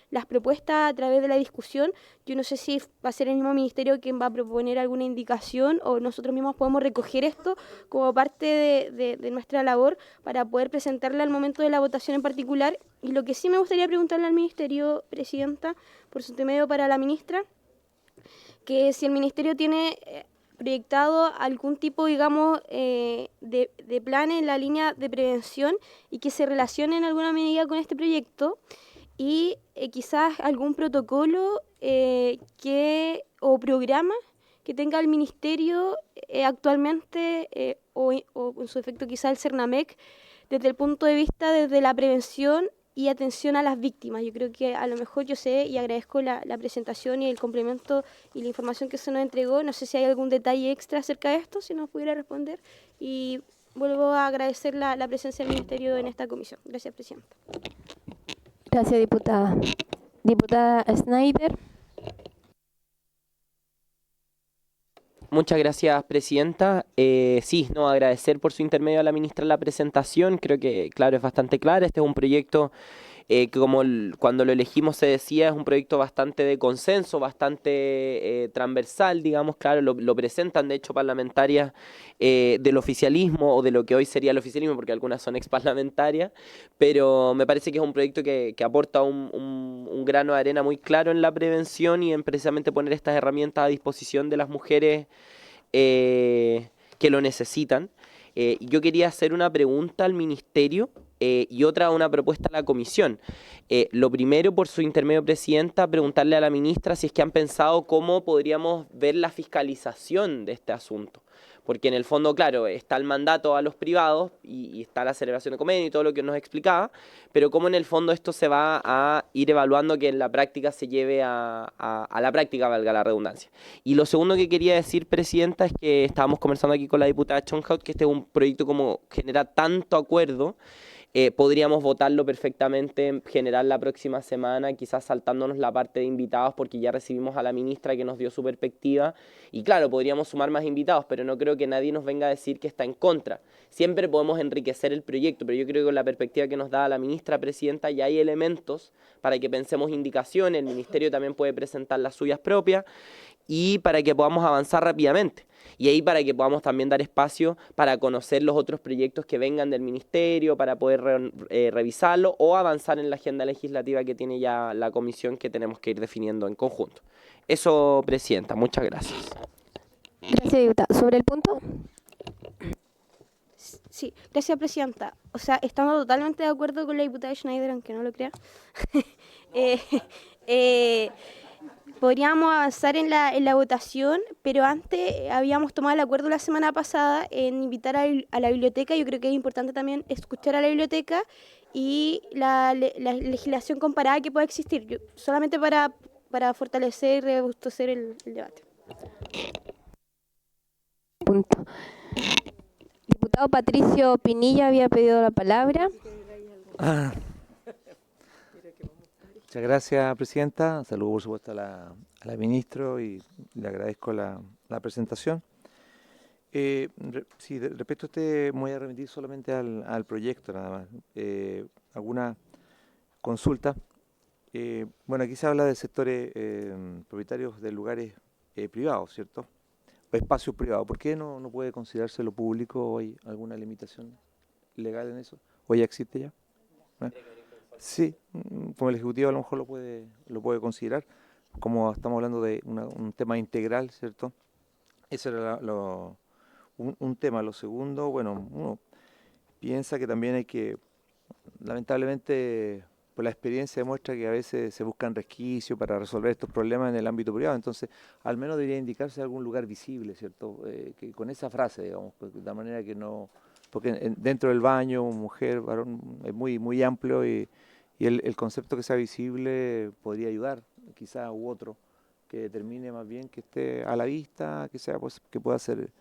las propuestas a través de la discusión. Yo no sé si va a ser el mismo ministerio quien va a proponer alguna indicación, o nosotros mismos podemos recoger esto como parte de nuestra labor para poder presentarla al momento de la votación en particular. Y lo que sí me gustaría preguntarle al ministerio, presidenta, por su intermedio para la ministra, que si el ministerio tiene proyectado algún tipo, digamos, de plan en la línea de prevención y que se relacione en alguna medida con este proyecto, y quizás algún protocolo o programa que tenga el ministerio actualmente, o en su efecto quizás el CERNAMEC, desde el punto de vista desde la prevención y atención a las víctimas. Yo creo que a lo mejor yo sé, y agradezco la presentación y el complemento y la información que se nos entregó. No sé si hay algún detalle extra acerca de esto, si nos pudiera responder. Y vuelvo a agradecer la presencia del Ministerio en esta comisión. Gracias, presidenta. Gracias, diputada. Diputada Schneider. Muchas gracias, presidenta. Sí, no, agradecer por su intermedio a la ministra la presentación. Creo que, claro, es bastante clara. Este es un proyecto que, como cuando lo elegimos se decía, es un proyecto bastante de consenso, bastante transversal, digamos. Claro, lo presentan, de hecho, parlamentarias del oficialismo, o de lo que hoy sería el oficialismo, porque algunas son exparlamentarias, pero me parece que es un proyecto que aporta un grano de arena muy claro en la prevención y en precisamente poner estas herramientas a disposición de las mujeres que lo necesitan. Yo quería hacer una pregunta al ministerio y una propuesta a la comisión. Lo primero, por su intermedio, presidenta, preguntarle a la ministra si es que han pensado cómo podríamos ver la fiscalización de este asunto. Porque en el fondo, claro, está el mandato a los privados y está la celebración de convenio y todo lo que nos explicaba, pero cómo en el fondo esto se va a ir evaluando que en la práctica se lleve a la práctica, valga la redundancia. Y lo segundo que quería decir, presidenta, es que estábamos conversando aquí con la diputada Schonhaut, que este es un proyecto como genera tanto acuerdo. Podríamos votarlo perfectamente en general la próxima semana, quizás saltándonos la parte de invitados, porque ya recibimos a la ministra que nos dio su perspectiva, y claro, podríamos sumar más invitados, pero no creo que nadie nos venga a decir que está en contra. Siempre podemos enriquecer el proyecto, pero yo creo que con la perspectiva que nos da la ministra presidenta ya hay elementos para que pensemos indicaciones, el ministerio también puede presentar las suyas propias, y para que podamos avanzar rápidamente. Y ahí para que podamos también dar espacio para conocer los otros proyectos que vengan del ministerio, para poder revisarlo o avanzar en la agenda legislativa que tiene ya la comisión, que tenemos que ir definiendo en conjunto. Eso, presidenta, muchas gracias. Gracias, diputada. ¿Sobre el punto? Sí, gracias, presidenta. O sea, estamos totalmente de acuerdo con la diputada Schneider, aunque no lo crea. podríamos avanzar en la votación, pero antes habíamos tomado el acuerdo la semana pasada en invitar a la biblioteca. Yo creo que es importante también escuchar a la biblioteca y la legislación comparada que pueda existir, solamente para fortalecer y robustecer el debate. Punto. Diputado Patricio Pinilla había pedido la palabra. Muchas gracias, presidenta. Saludo, por supuesto, a la ministra y le agradezco la presentación. Sí, respecto a este, me voy a remitir solamente al proyecto, nada más. Alguna consulta. Bueno, aquí se habla de sectores propietarios de lugares privados, ¿cierto? O espacios privados. ¿Por qué no puede considerarse lo público? ¿O hay alguna limitación legal en eso? ¿O ya existe ya? ¿Eh? Sí, como el Ejecutivo a lo mejor lo puede considerar, como estamos hablando de un tema integral, ¿cierto? Ese era un tema. Lo segundo, bueno, uno piensa que también hay que, lamentablemente, pues la experiencia demuestra que a veces se buscan resquicios para resolver estos problemas en el ámbito privado, entonces al menos debería indicarse algún lugar visible, ¿cierto? Que con esa frase, digamos, de la manera que no, porque dentro del baño, mujer, varón, es muy amplio y el concepto que sea visible podría ayudar, quizá u otro, que determine más bien que esté a la vista, que sea pues que pueda ser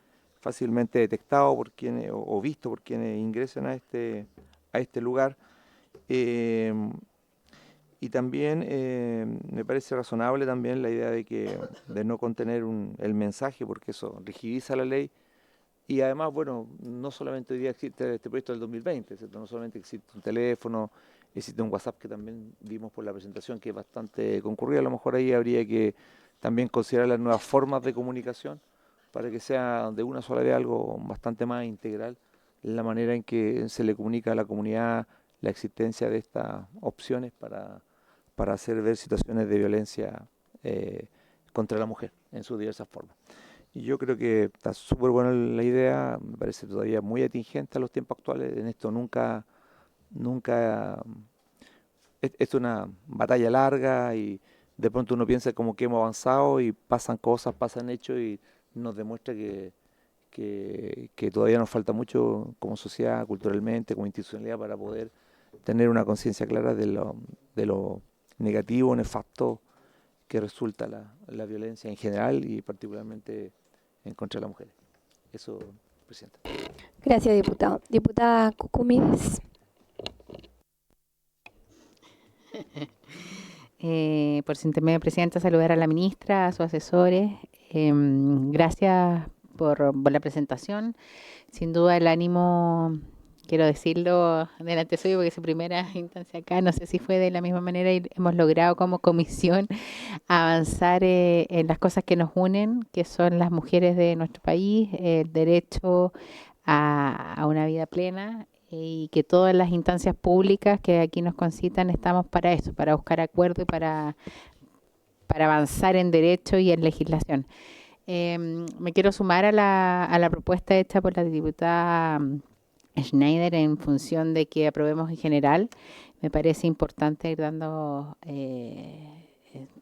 fácilmente detectado por quienes o visto por quienes ingresen a este lugar. Y también me parece razonable también la idea de no contener el mensaje, porque eso rigidiza la ley. Y además, bueno, no solamente hoy día existe este proyecto del 2020, ¿cierto? No solamente existe un teléfono, existe un WhatsApp que también vimos por la presentación que es bastante concurrida. A lo mejor ahí habría que también considerar las nuevas formas de comunicación para que sea de una sola vez algo bastante más integral en la manera en que se le comunica a la comunidad la existencia de estas opciones para hacer ver situaciones de violencia contra la mujer en sus diversas formas. Y yo creo que está súper buena la idea, me parece todavía muy atingente a los tiempos actuales. En esto nunca es una batalla larga y de pronto uno piensa como que hemos avanzado y pasan cosas, pasan hechos y nos demuestra que todavía nos falta mucho como sociedad, culturalmente, como institucionalidad para poder tener una conciencia clara de lo negativo, nefasto que resulta la violencia en general y particularmente en contra de las mujeres. Eso, presidenta. Gracias, diputado. Diputada Cucumides. Por su intermedio, presidenta, saludar a la ministra, a sus asesores. Gracias por la presentación. Sin duda el ánimo, quiero decirlo delante suyo porque es su primera instancia acá, no sé si fue de la misma manera y hemos logrado como comisión avanzar en las cosas que nos unen, que son las mujeres de nuestro país, el derecho a una vida plena y que todas las instancias públicas que aquí nos concitan estamos para eso, para buscar acuerdo y para avanzar en derecho y en legislación. Me quiero sumar a la propuesta hecha por la diputada Schneider en función de que aprobemos en general. Me parece importante ir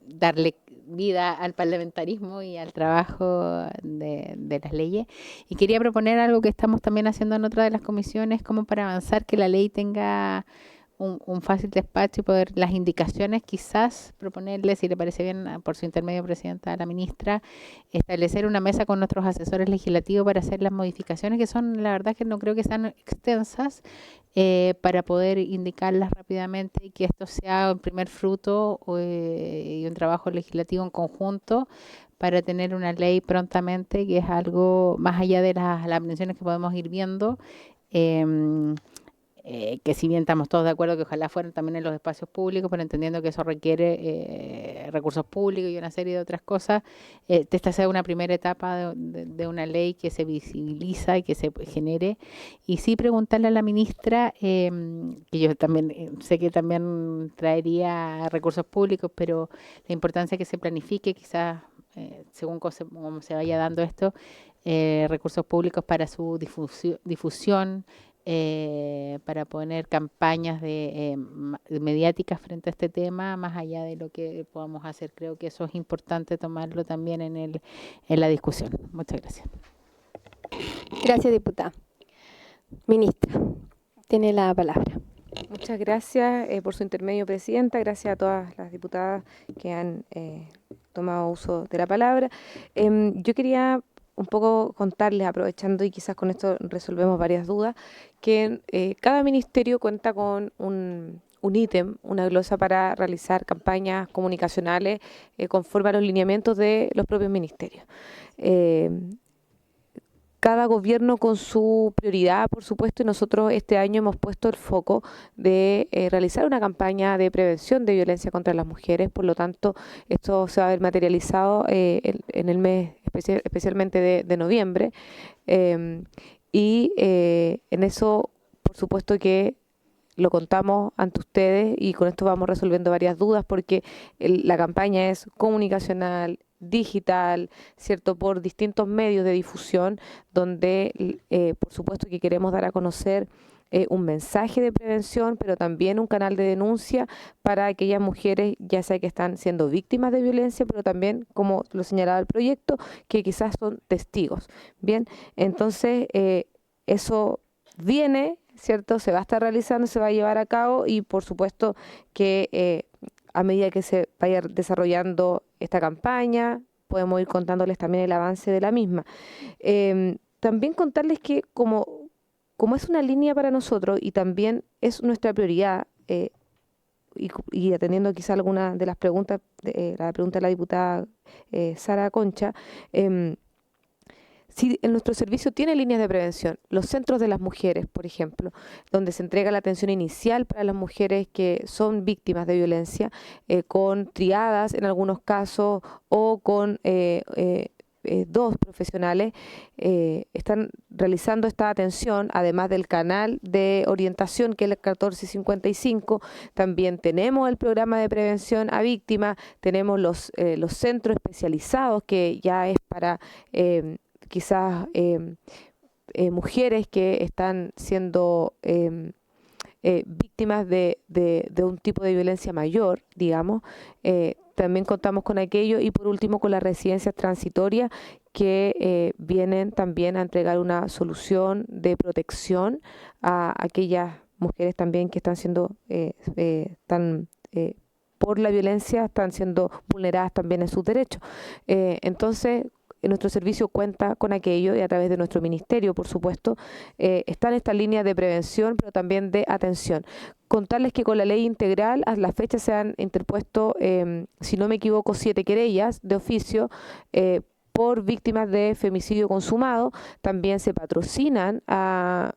darle vida al parlamentarismo y al trabajo de las leyes. Y quería proponer algo que estamos también haciendo en otra de las comisiones, como para avanzar que la ley tenga un fácil despacho y poder las indicaciones, quizás proponerle, si le parece bien, por su intermedio, presidenta, a la ministra, establecer una mesa con nuestros asesores legislativos para hacer las modificaciones, que son, la verdad que no creo que sean extensas, para poder indicarlas rápidamente y que esto sea un primer fruto y un trabajo legislativo en conjunto para tener una ley prontamente, que es algo más allá de las menciones que podemos ir viendo, que si bien estamos todos de acuerdo que ojalá fueran también en los espacios públicos, pero entendiendo que eso requiere recursos públicos y una serie de otras cosas, esta sea una primera etapa de una ley que se visibiliza y que se genere. Y sí preguntarle a la ministra, que yo también sé que también traería recursos públicos, pero la importancia que se planifique quizás, según cómo se vaya dando esto, recursos públicos para su difusión, para poner campañas mediáticas frente a este tema, más allá de lo que podamos hacer. Creo que eso es importante tomarlo también en la discusión. Muchas gracias. Gracias, diputada. Ministra, tiene la palabra. Muchas gracias por su intermedio, presidenta. Gracias a todas las diputadas que han tomado uso de la palabra. Yo quería un poco contarles, aprovechando y quizás con esto resolvemos varias dudas, que cada ministerio cuenta con un ítem, una glosa para realizar campañas comunicacionales conforme a los lineamientos de los propios ministerios. Cada gobierno con su prioridad, por supuesto, y nosotros este año hemos puesto el foco de realizar una campaña de prevención de violencia contra las mujeres. Por lo tanto, esto se va a ver materializado en el mes especialmente de noviembre. Y en eso, por supuesto que lo contamos ante ustedes y con esto vamos resolviendo varias dudas porque la campaña es comunicacional, digital, ¿cierto? Por distintos medios de difusión donde por supuesto que queremos dar a conocer un mensaje de prevención, pero también un canal de denuncia para aquellas mujeres, ya sea que están siendo víctimas de violencia, pero también, como lo señalaba el proyecto, que quizás son testigos. Bien, entonces eso viene, ¿cierto? Se va a estar realizando, se va a llevar a cabo y por supuesto que a medida que se vaya desarrollando esta campaña, podemos ir contándoles también el avance de la misma. También contarles que como es una línea para nosotros y también es nuestra prioridad, y atendiendo quizá alguna de las preguntas, la pregunta de la diputada Sara Concha, si en nuestro servicio tiene líneas de prevención, los centros de las mujeres, por ejemplo, donde se entrega la atención inicial para las mujeres que son víctimas de violencia, con triadas en algunos casos o con dos profesionales, están realizando esta atención, además del canal de orientación que es el 1455, también tenemos el programa de prevención a víctimas, tenemos los centros especializados que ya es para quizás mujeres que están siendo víctimas de un tipo de violencia mayor, digamos. También contamos con aquello y por último con las residencias transitorias que vienen también a entregar una solución de protección a aquellas mujeres también que están siendo por la violencia, están siendo vulneradas también en sus derechos. Entonces, nuestro servicio cuenta con aquello y a través de nuestro ministerio, por supuesto, están estas líneas de prevención, pero también de atención. Contarles que con la ley integral, a la fecha se han interpuesto, si no me equivoco, 7 querellas de oficio por víctimas de femicidio consumado. También se patrocinan a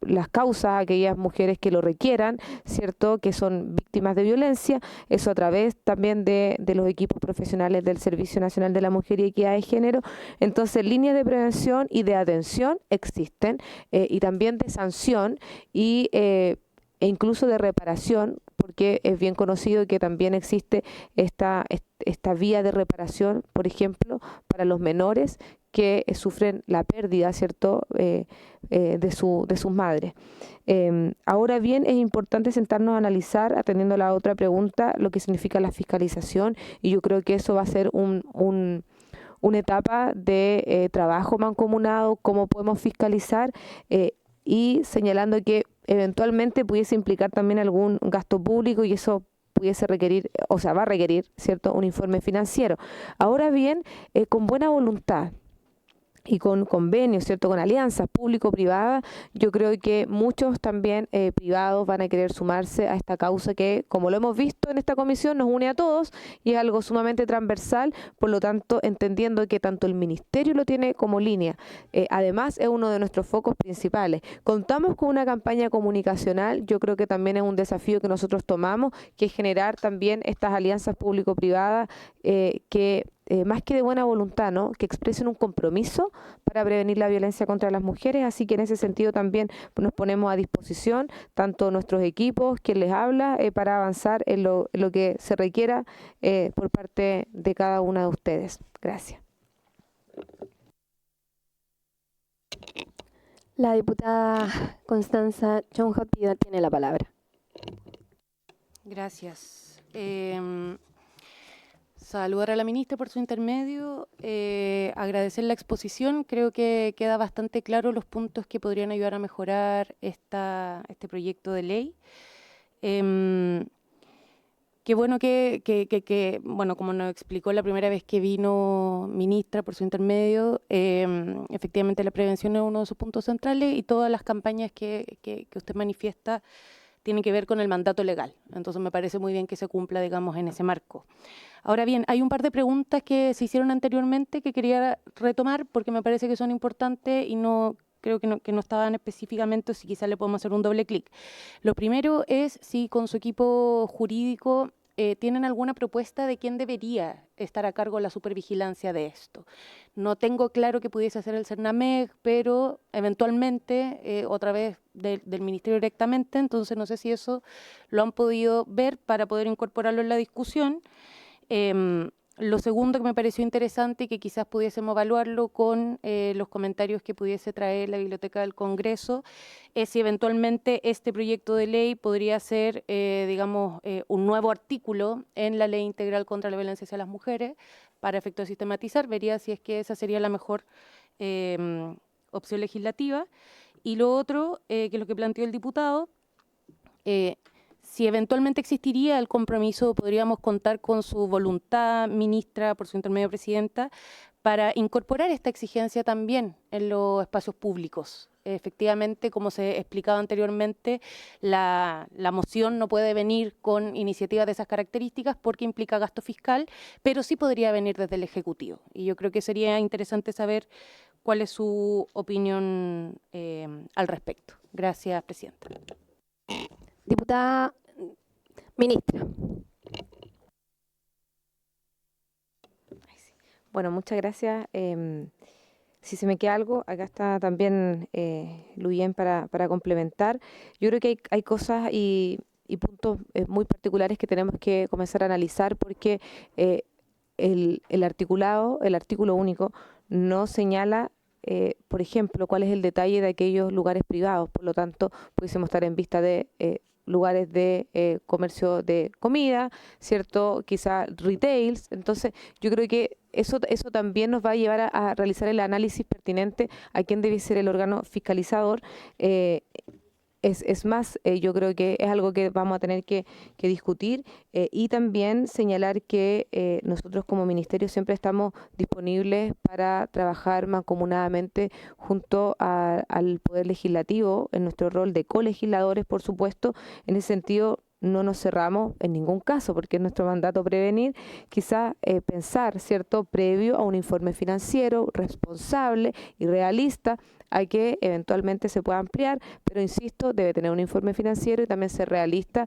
las causas a aquellas mujeres que lo requieran, ¿cierto?, que son víctimas de violencia, eso a través también de los equipos profesionales del Servicio Nacional de la Mujer y Equidad de Género. Entonces, líneas de prevención y de atención existen, y también de sanción e incluso de reparación, porque es bien conocido que también existe esta vía de reparación, por ejemplo, para los menores que sufren la pérdida, ¿cierto?, de sus madres. Ahora bien, es importante sentarnos a analizar, atendiendo a la otra pregunta, lo que significa la fiscalización, y yo creo que eso va a ser una etapa de trabajo mancomunado, cómo podemos fiscalizar, y señalando que eventualmente pudiese implicar también algún gasto público y eso pudiese requerir, o sea, va a requerir, ¿cierto?, un informe financiero. Ahora bien, con buena voluntad y con convenios, ¿cierto?, con alianzas público-privadas, yo creo que muchos también privados van a querer sumarse a esta causa que, como lo hemos visto en esta comisión, nos une a todos y es algo sumamente transversal, por lo tanto, entendiendo que tanto el Ministerio lo tiene como línea. Además, es uno de nuestros focos principales. Contamos con una campaña comunicacional, yo creo que también es un desafío que nosotros tomamos, que es generar también estas alianzas público-privadas que más que de buena voluntad, ¿no?, que expresen un compromiso para prevenir la violencia contra las mujeres, así que en ese sentido también nos ponemos a disposición, tanto nuestros equipos, quien les habla, para avanzar en lo que se requiera por parte de cada una de ustedes. Gracias. La diputada Constanza Chonjotida tiene la palabra. Gracias. Saludar a la ministra por su intermedio, agradecer la exposición. Creo que queda bastante claro los puntos que podrían ayudar a mejorar este proyecto de ley. Qué bueno bueno, como nos explicó la primera vez que vino ministra por su intermedio, efectivamente la prevención es uno de sus puntos centrales y todas las campañas que usted manifiesta tienen que ver con el mandato legal. Entonces me parece muy bien que se cumpla, digamos, en ese marco. Ahora bien, hay un par de preguntas que se hicieron anteriormente que quería retomar porque me parece que son importantes y no creo que no estaban específicamente, o si quizás le podemos hacer un doble clic. Lo primero es si con su equipo jurídico tienen alguna propuesta de quién debería estar a cargo de la supervigilancia de esto. No tengo claro que pudiese hacer el CERNAMEG, pero eventualmente, otra vez del Ministerio directamente, entonces no sé si eso lo han podido ver para poder incorporarlo en la discusión. Lo segundo que me pareció interesante y que quizás pudiésemos evaluarlo con los comentarios que pudiese traer la Biblioteca del Congreso es si eventualmente este proyecto de ley podría ser, digamos, un nuevo artículo en la Ley Integral contra la Violencia hacia las Mujeres para efecto de sistematizar. Vería si es que esa sería la mejor opción legislativa. Y lo otro, que es lo que planteó el diputado, si eventualmente existiría el compromiso, podríamos contar con su voluntad, ministra, por su intermedio presidenta, para incorporar esta exigencia también en los espacios públicos. Efectivamente, como se explicaba anteriormente, la moción no puede venir con iniciativas de esas características porque implica gasto fiscal, pero sí podría venir desde el Ejecutivo. Y yo creo que sería interesante saber cuál es su opinión al respecto. Gracias, presidenta. Diputada ministra. Bueno, muchas gracias. Si se me queda algo, acá está también Luyen para complementar. Yo creo que hay cosas y puntos muy particulares que tenemos que comenzar a analizar porque el artículo único, no señala, por ejemplo, cuál es el detalle de aquellos lugares privados. Por lo tanto, pudiésemos estar en vista de lugares de comercio de comida, ¿cierto? Quizá retails. Entonces, yo creo que eso también nos va a llevar a realizar el análisis pertinente a quién debe ser el órgano fiscalizador. Es más, yo creo que es algo que vamos a tener que discutir y también señalar que nosotros como ministerio siempre estamos disponibles para trabajar mancomunadamente junto al Poder Legislativo en nuestro rol de colegisladores, por supuesto. En ese sentido, no nos cerramos en ningún caso, porque es nuestro mandato prevenir, quizás pensar, ¿cierto?, previo a un informe financiero responsable y realista, a que eventualmente se pueda ampliar, pero insisto, debe tener un informe financiero y también ser realista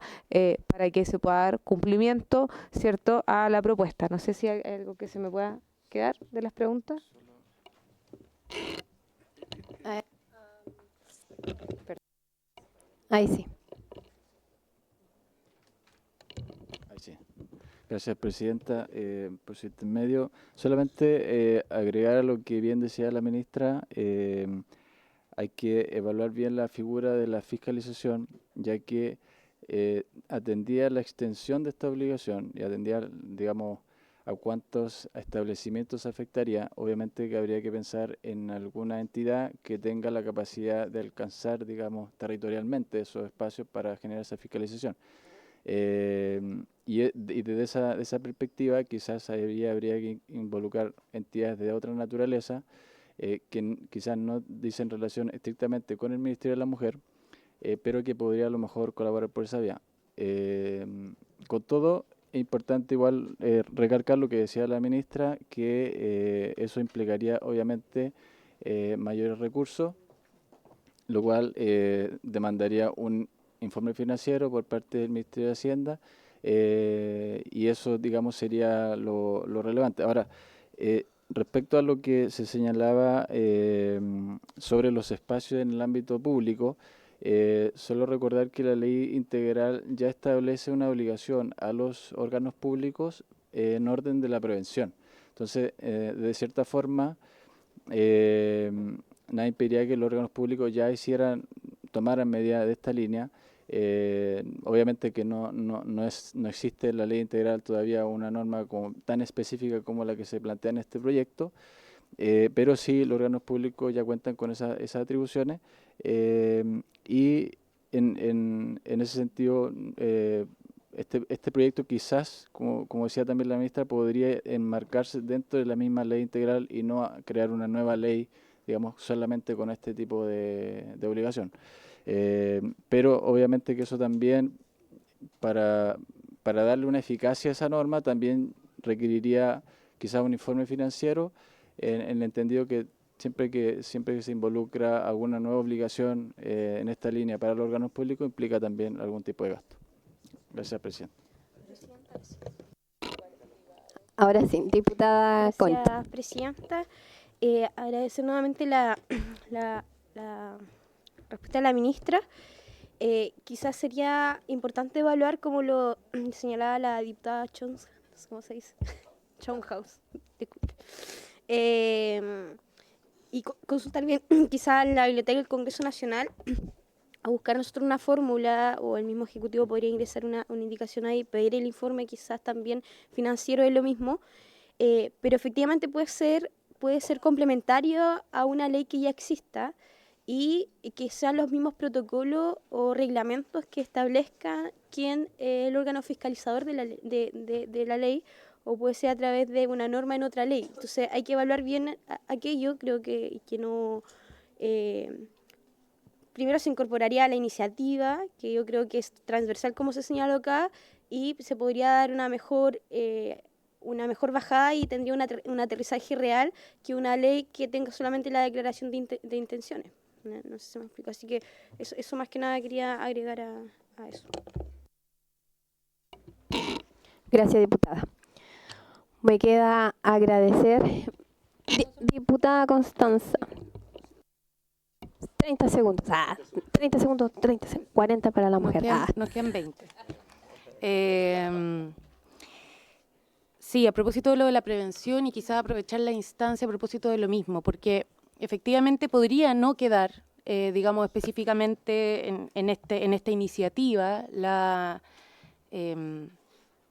para que se pueda dar cumplimiento, ¿cierto?, a la propuesta. No sé si hay algo que se me pueda quedar de las preguntas. Ahí sí. Gracias, presidenta. Por su intermedio, solamente agregar a lo que bien decía la ministra, hay que evaluar bien la figura de la fiscalización, ya que atendía la extensión de esta obligación y atendía, digamos, a cuántos establecimientos afectaría. Obviamente que habría que pensar en alguna entidad que tenga la capacidad de alcanzar, digamos, territorialmente esos espacios para generar esa fiscalización. Y desde esa perspectiva quizás habría que involucrar entidades de otra naturaleza que quizás no dicen relación estrictamente con el Ministerio de la Mujer, pero que podría a lo mejor colaborar por esa vía. Con todo, es importante igual recalcar lo que decía la ministra, que eso implicaría obviamente mayores recursos, lo cual demandaría un informe financiero por parte del Ministerio de Hacienda y eso, digamos, sería lo relevante. Ahora, respecto a lo que se señalaba sobre los espacios en el ámbito público, solo recordar que la ley integral ya establece una obligación a los órganos públicos en orden de la prevención. Entonces, de cierta forma, nada impediría que los órganos públicos ya tomaran medidas de esta línea. Obviamente que no existe en la ley integral todavía una norma tan específica como la que se plantea en este proyecto, pero sí los órganos públicos ya cuentan con esas atribuciones y en ese sentido este proyecto quizás, como decía también la ministra, podría enmarcarse dentro de la misma ley integral y no crear una nueva ley, digamos, solamente con este tipo de obligación. Pero obviamente que eso también, para darle una eficacia a esa norma, también requeriría quizás un informe financiero, en el entendido que siempre que se involucra alguna nueva obligación en esta línea para los órganos públicos, implica también algún tipo de gasto. Gracias, Presidenta. Ahora sí, diputada Concha. Gracias, Presidenta. Agradecer nuevamente la respuesta de la ministra. Quizás sería importante evaluar, como lo señalaba la diputada Chons, no sé cómo se dice, Schonhaus, disculpe. Y consultar bien quizás en la biblioteca del Congreso Nacional, a buscar nosotros una fórmula, o el mismo Ejecutivo podría ingresar una indicación ahí, pedir el informe quizás también financiero de lo mismo, pero efectivamente puede ser complementario a una ley que ya exista y que sean los mismos protocolos o reglamentos que establezcan quién es el órgano fiscalizador de la ley, o puede ser a través de una norma en otra ley. Entonces hay que evaluar bien aquello. Creo que no... primero se incorporaría a la iniciativa, que yo creo que es transversal como se señaló acá, y se podría dar una mejor bajada y tendría un aterrizaje real que una ley que tenga solamente la declaración de intenciones. No sé si me explico. Así que eso más que nada quería agregar a eso. Gracias, diputada. Me queda agradecer. Diputada Constanza. 30 segundos. 30 segundos, 40 para la mujer. Nos quedan 20. Sí, a propósito de lo de la prevención y quizás aprovechar la instancia a propósito de lo mismo, porque efectivamente podría no quedar, digamos, específicamente en esta iniciativa,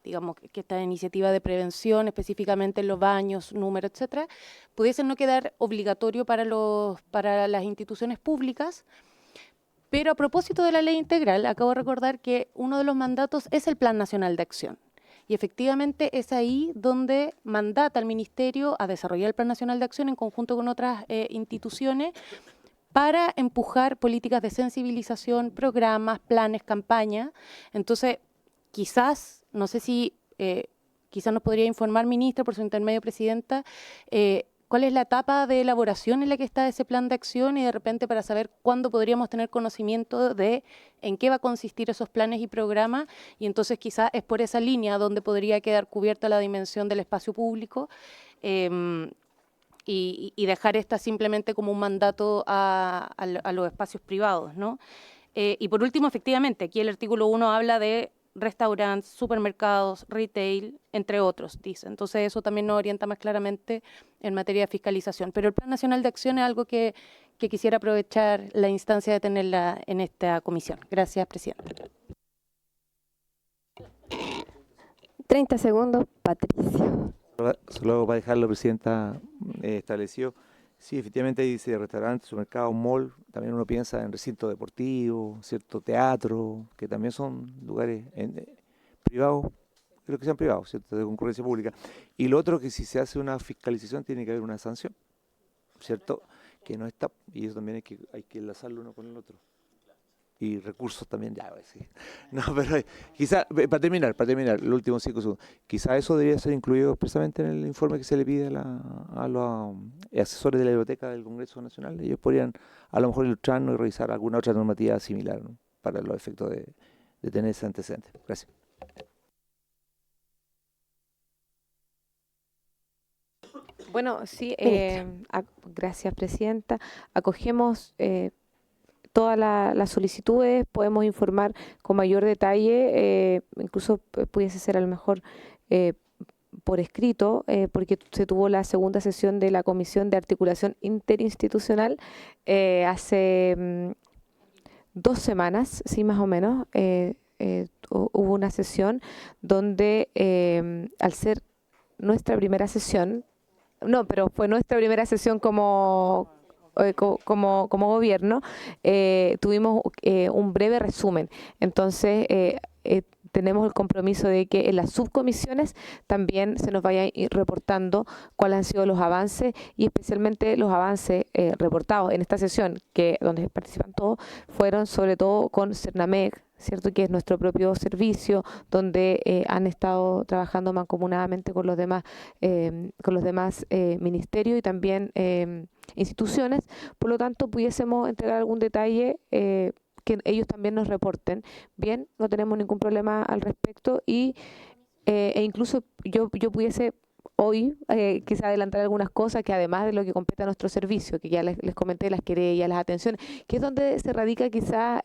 digamos, que esta iniciativa de prevención, específicamente en los baños, números, etcétera, pudiese no quedar obligatorio para las instituciones públicas. Pero a propósito de la ley integral, acabo de recordar que uno de los mandatos es el Plan Nacional de Acción. Y efectivamente es ahí donde mandata al Ministerio a desarrollar el Plan Nacional de Acción en conjunto con otras instituciones para empujar políticas de sensibilización, programas, planes, campañas. Entonces, quizás, no sé si quizás nos podría informar, ministra, por su intermedio, presidenta, cuál es la etapa de elaboración en la que está ese plan de acción, y de repente para saber cuándo podríamos tener conocimiento de en qué va a consistir esos planes y programas, y entonces quizás es por esa línea donde podría quedar cubierta la dimensión del espacio público, y dejar esta simplemente como un mandato a los espacios privados, ¿no? Y por último, efectivamente, aquí el artículo 1 habla de restaurantes, supermercados, retail, entre otros, dice. Entonces eso también nos orienta más claramente en materia de fiscalización. Pero el Plan Nacional de Acción es algo que quisiera aprovechar la instancia de tenerla en esta comisión. Gracias, presidenta. 30 segundos, Patricio. Solo para dejarlo, presidenta, establecido. Sí, efectivamente dice restaurantes, supermercados, mall. También uno piensa en recintos deportivos, cierto, teatro, que también son lugares privados, creo que sean privados, ¿cierto?, de concurrencia pública. Y lo otro, que si se hace una fiscalización tiene que haber una sanción, ¿cierto?, que no está, y eso también hay que enlazarlo uno con el otro. Y recursos también, ya, sí. No, pero quizá, para terminar, los últimos 5 segundos, quizá eso debería ser incluido expresamente en el informe que se le pide a los asesores de la biblioteca del Congreso Nacional. Ellos podrían a lo mejor ilustrarnos y revisar alguna otra normativa similar, ¿no?, para los efectos de tener ese antecedente. Gracias. Bueno, sí, gracias, presidenta. Acogemos todas las solicitudes, podemos informar con mayor detalle, incluso pudiese ser a lo mejor por escrito, porque se tuvo la segunda sesión de la Comisión de Articulación Interinstitucional hace 2 semanas, sí, más o menos. Hubo una sesión donde, al ser nuestra primera sesión, no, pero fue nuestra primera sesión como gobierno, tuvimos un breve resumen. Entonces, tenemos el compromiso de que en las subcomisiones también se nos vaya a ir reportando cuáles han sido los avances y especialmente los avances reportados en esta sesión, que donde participan todos, fueron sobre todo con Cernamec, ¿cierto? Que es nuestro propio servicio, donde han estado trabajando mancomunadamente con los demás ministerios y también instituciones. Por lo tanto, pudiésemos entregar algún detalle que ellos también nos reporten. Bien, no tenemos ningún problema al respecto e incluso yo pudiese hoy quizá adelantar algunas cosas que además de lo que compete a nuestro servicio, que ya les comenté, las querellas, las atenciones, que es donde se radica quizá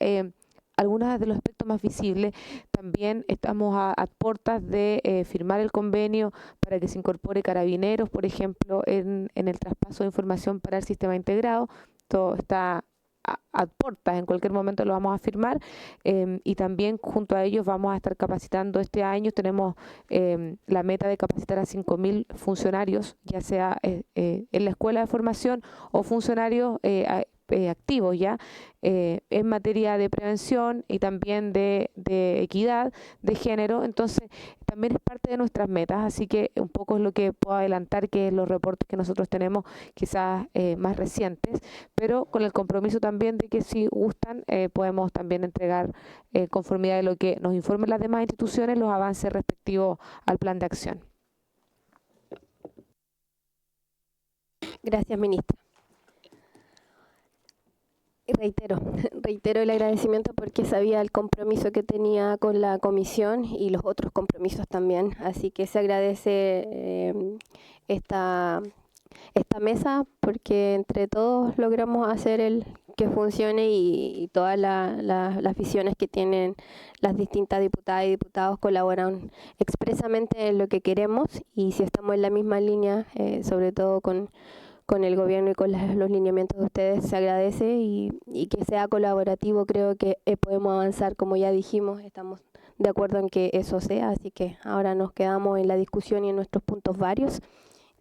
algunos de los aspectos más visibles. También estamos a puertas de firmar el convenio para que se incorpore Carabineros, por ejemplo, en el traspaso de información para el sistema integrado. Todo está a puertas, en cualquier momento lo vamos a firmar, y también junto a ellos vamos a estar capacitando este año. Tenemos la meta de capacitar a 5.000 funcionarios, ya sea en la escuela de formación o funcionarios activos ya, en materia de prevención y también de equidad de género. Entonces también es parte de nuestras metas, así que un poco es lo que puedo adelantar, que es los reportes que nosotros tenemos quizás más recientes, pero con el compromiso también de que si gustan podemos también entregar conformidad de lo que nos informen las demás instituciones, los avances respectivos al plan de acción. Gracias, ministra. Reitero el agradecimiento porque sabía el compromiso que tenía con la comisión y los otros compromisos también. Así que se agradece esta mesa porque entre todos logramos hacer el que funcione y todas las visiones que tienen las distintas diputadas y diputados colaboran expresamente en lo que queremos, y si estamos en la misma línea, sobre todo con el gobierno y con los lineamientos de ustedes, se agradece y que sea colaborativo. Creo que podemos avanzar, como ya dijimos, estamos de acuerdo en que eso sea, así que ahora nos quedamos en la discusión y en nuestros puntos varios,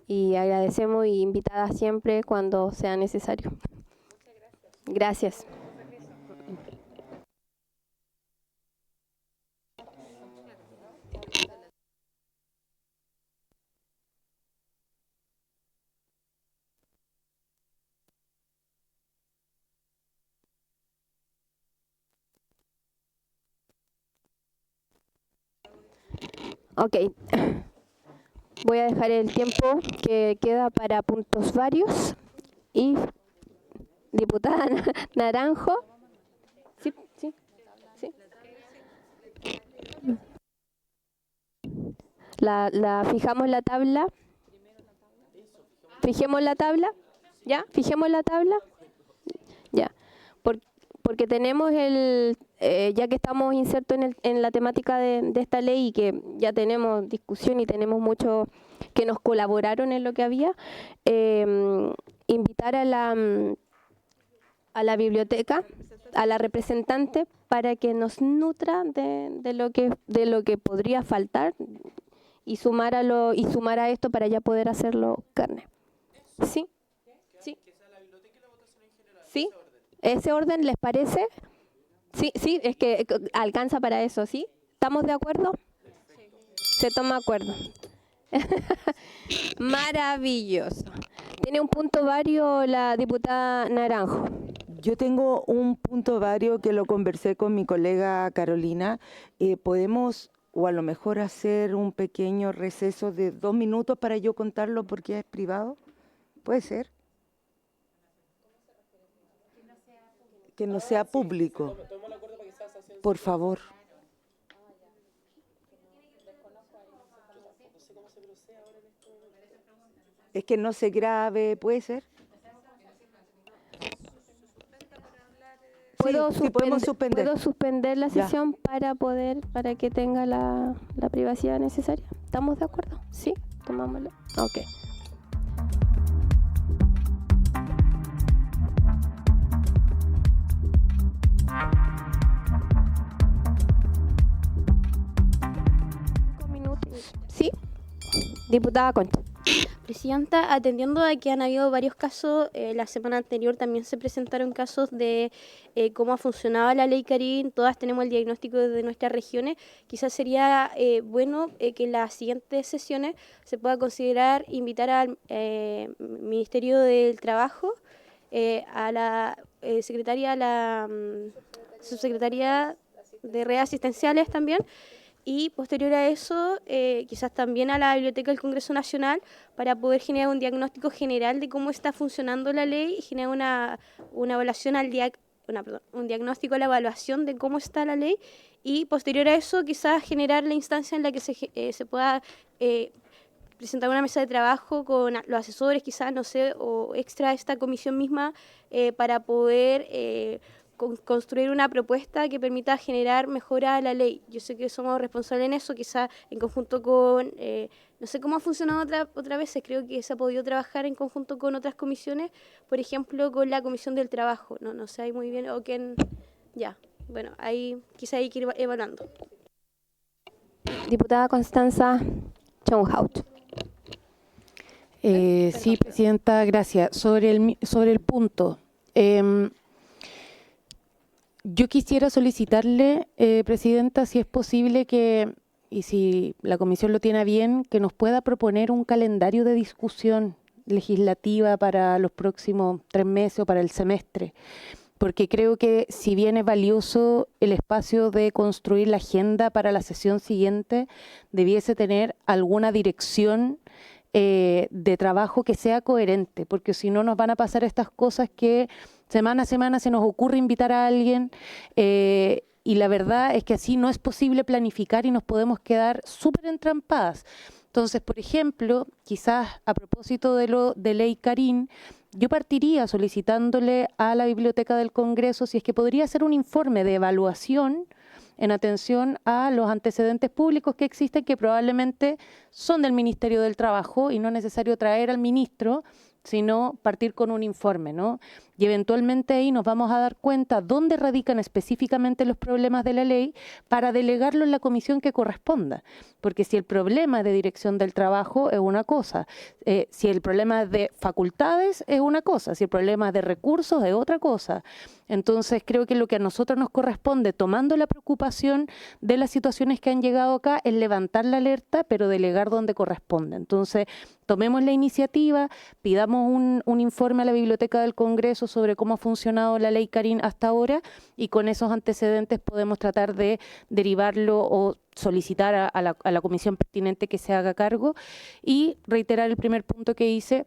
y agradecemos y invitada siempre cuando sea necesario. Gracias. Ok, voy a dejar el tiempo que queda para puntos varios. Y diputada Naranjo. Sí. Fijamos la tabla. Fijemos la tabla. ¿Ya? Fijemos la tabla. Ya. Porque tenemos ya que estamos insertos en la temática de esta ley y que ya tenemos discusión y tenemos muchos que nos colaboraron en lo que había, invitar a la biblioteca, a la representante, para que nos nutra de lo que podría faltar y sumar a esto para ya poder hacerlo carne. ¿Sí? ¿Sí? ¿Sí? ¿Ese orden les parece? Sí, es que alcanza para eso, ¿sí? ¿Estamos de acuerdo? Se toma acuerdo. Maravilloso. Tiene un punto vario la diputada Naranjo. Yo tengo un punto vario que lo conversé con mi colega Carolina. Podemos, o a lo mejor hacer un pequeño receso de 2 minutos para yo contarlo porque es privado. ¿Puede ser? Que no sea público. Por favor. Es que no se grabe, ¿puede ser? ¿Puedo suspender la sesión para que tenga la privacidad necesaria? ¿Estamos de acuerdo? Sí, tomámoslo. Ok. Sí, diputada Concha. Presidenta, atendiendo a que han habido varios casos, la semana anterior también se presentaron casos de cómo ha funcionado la ley Karin, todas tenemos el diagnóstico de nuestras regiones, quizás sería bueno que en las siguientes sesiones se pueda considerar invitar al Ministerio del Trabajo, a la secretaria, a la subsecretaría de redes asistenciales también, y posterior a eso, quizás también a la Biblioteca del Congreso Nacional para poder generar un diagnóstico general de cómo está funcionando la ley y generar una evaluación un diagnóstico a la evaluación de cómo está la ley y posterior a eso quizás generar la instancia en la que se pueda presentar una mesa de trabajo con los asesores, quizás, no sé, o extra esta comisión misma para poder construir una propuesta que permita generar mejora a la ley. Yo sé que somos responsables en eso, quizás en conjunto con, no sé cómo ha funcionado otras veces, creo que se ha podido trabajar en conjunto con otras comisiones, por ejemplo, con la Comisión del Trabajo, no sé ahí muy bien, o quién, ya, bueno, ahí quizás hay que ir evaluando. Diputada Constanza Schönhaut. Sí, Presidenta, gracias. Sobre el punto, yo quisiera solicitarle, Presidenta, si es posible que, y si la Comisión lo tiene bien, que nos pueda proponer un calendario de discusión legislativa para los próximos 3 meses o para el semestre, porque creo que si bien es valioso el espacio de construir la agenda para la sesión siguiente, debiese tener alguna dirección de trabajo que sea coherente, porque si no nos van a pasar estas cosas que semana a semana se nos ocurre invitar a alguien y la verdad es que así no es posible planificar y nos podemos quedar súper entrampadas. Entonces, por ejemplo, quizás a propósito de ley Karin, yo partiría solicitándole a la Biblioteca del Congreso si es que podría hacer un informe de evaluación en atención a los antecedentes públicos que existen, que probablemente son del Ministerio del Trabajo y no es necesario traer al ministro, sino partir con un informe, ¿no? Y eventualmente ahí nos vamos a dar cuenta dónde radican específicamente los problemas de la ley para delegarlo en la comisión que corresponda. Porque si el problema es de dirección del trabajo es una cosa, si el problema es de facultades es una cosa, si el problema es de recursos es otra cosa. Entonces creo que lo que a nosotros nos corresponde, tomando la preocupación de las situaciones que han llegado acá, es levantar la alerta, pero delegar donde corresponde. Entonces tomemos la iniciativa, pidamos un informe a la Biblioteca del Congreso sobre cómo ha funcionado la ley Karin hasta ahora y con esos antecedentes podemos tratar de derivarlo o solicitar a la comisión pertinente que se haga cargo y reiterar el primer punto que hice.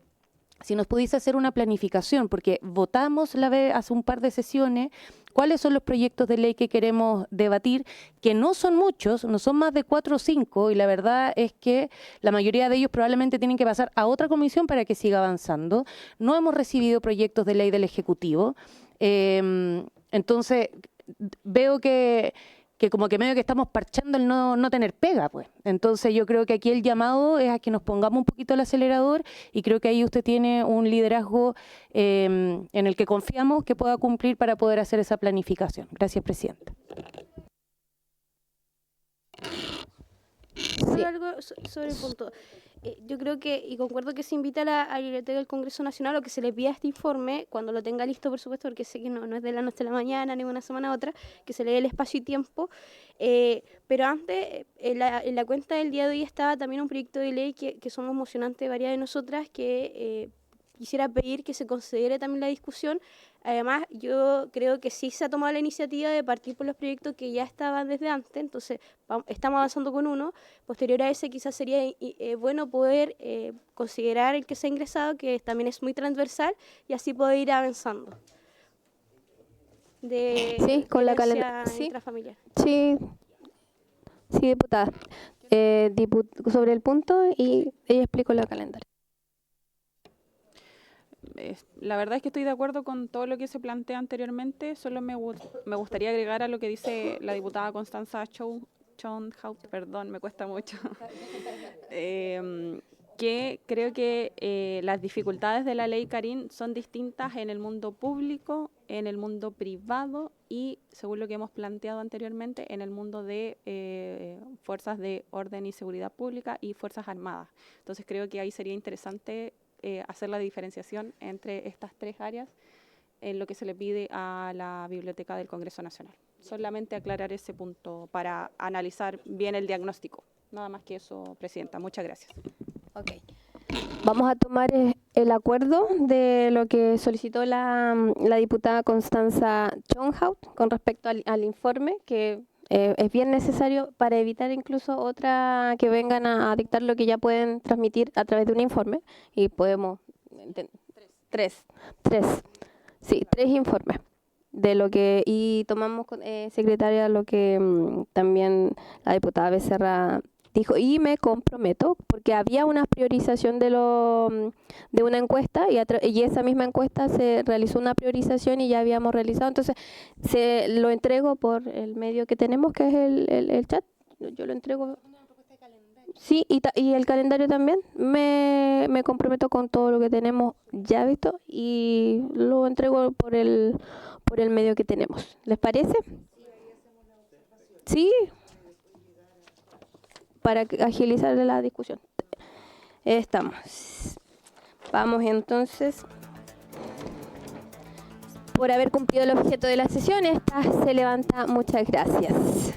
Si nos pudiese hacer una planificación, porque votamos hace un par de sesiones cuáles son los proyectos de ley que queremos debatir, que no son muchos, no son más de 4 o 5, y la verdad es que la mayoría de ellos probablemente tienen que pasar a otra comisión para que siga avanzando. No hemos recibido proyectos de ley del Ejecutivo, entonces veo que como que medio que estamos parchando el no tener pega, pues. Entonces yo creo que aquí el llamado es a que nos pongamos un poquito el acelerador y creo que ahí usted tiene un liderazgo en el que confiamos que pueda cumplir para poder hacer esa planificación. Gracias, Presidenta. Solo algo sobre el punto. Yo creo que, y concuerdo que se invita a la Biblioteca del Congreso Nacional o que se le pida este informe, cuando lo tenga listo, por supuesto, porque sé que no es de la noche a la mañana, ni una semana a otra, que se le dé el espacio y tiempo. Pero antes, en la cuenta del día de hoy estaba también un proyecto de ley que somos emocionantes varias de nosotras, que quisiera pedir que se considere también la discusión. Además, yo creo que sí se ha tomado la iniciativa de partir por los proyectos que ya estaban desde antes, entonces estamos avanzando con uno. Posterior a ese quizás sería bueno poder considerar el que se ha ingresado, que también es muy transversal, y así poder ir avanzando. Sí, con la calendaria. Sí. Intrafamiliar. Sí, diputada. Sobre el punto y ella explicó la calendario. La verdad es que estoy de acuerdo con todo lo que se plantea anteriormente, solo me gustaría agregar a lo que dice la diputada Constanza Schönhaut, perdón, me cuesta mucho, que creo que las dificultades de la ley Karin son distintas en el mundo público, en el mundo privado y, según lo que hemos planteado anteriormente, en el mundo de fuerzas de orden y seguridad pública y fuerzas armadas. Entonces creo que ahí sería interesante hacer la diferenciación entre estas tres áreas en lo que se le pide a la Biblioteca del Congreso Nacional. Solamente aclarar ese punto para analizar bien el diagnóstico. Nada más que eso, Presidenta. Muchas gracias. Ok. Vamos a tomar el acuerdo de lo que solicitó la diputada Constanza Schönhaut con respecto al informe, que es bien necesario para evitar incluso otra que vengan a dictar lo que ya pueden transmitir a través de un informe. Y podemos... Tres informes. De lo que y tomamos, secretaria, lo que también la diputada Becerra dijo, y me comprometo, porque había una priorización de una encuesta y esa misma encuesta se realizó una priorización y ya habíamos realizado, entonces se lo entrego por el medio que tenemos, que es el chat. Yo lo entrego. Sí, y el calendario también. Me comprometo con todo lo que tenemos ya visto y lo entrego por el medio que tenemos. ¿Les parece? Sí, para agilizar la discusión. Estamos. Vamos entonces. Por haber cumplido el objeto de la sesión, esta se levanta. Muchas gracias.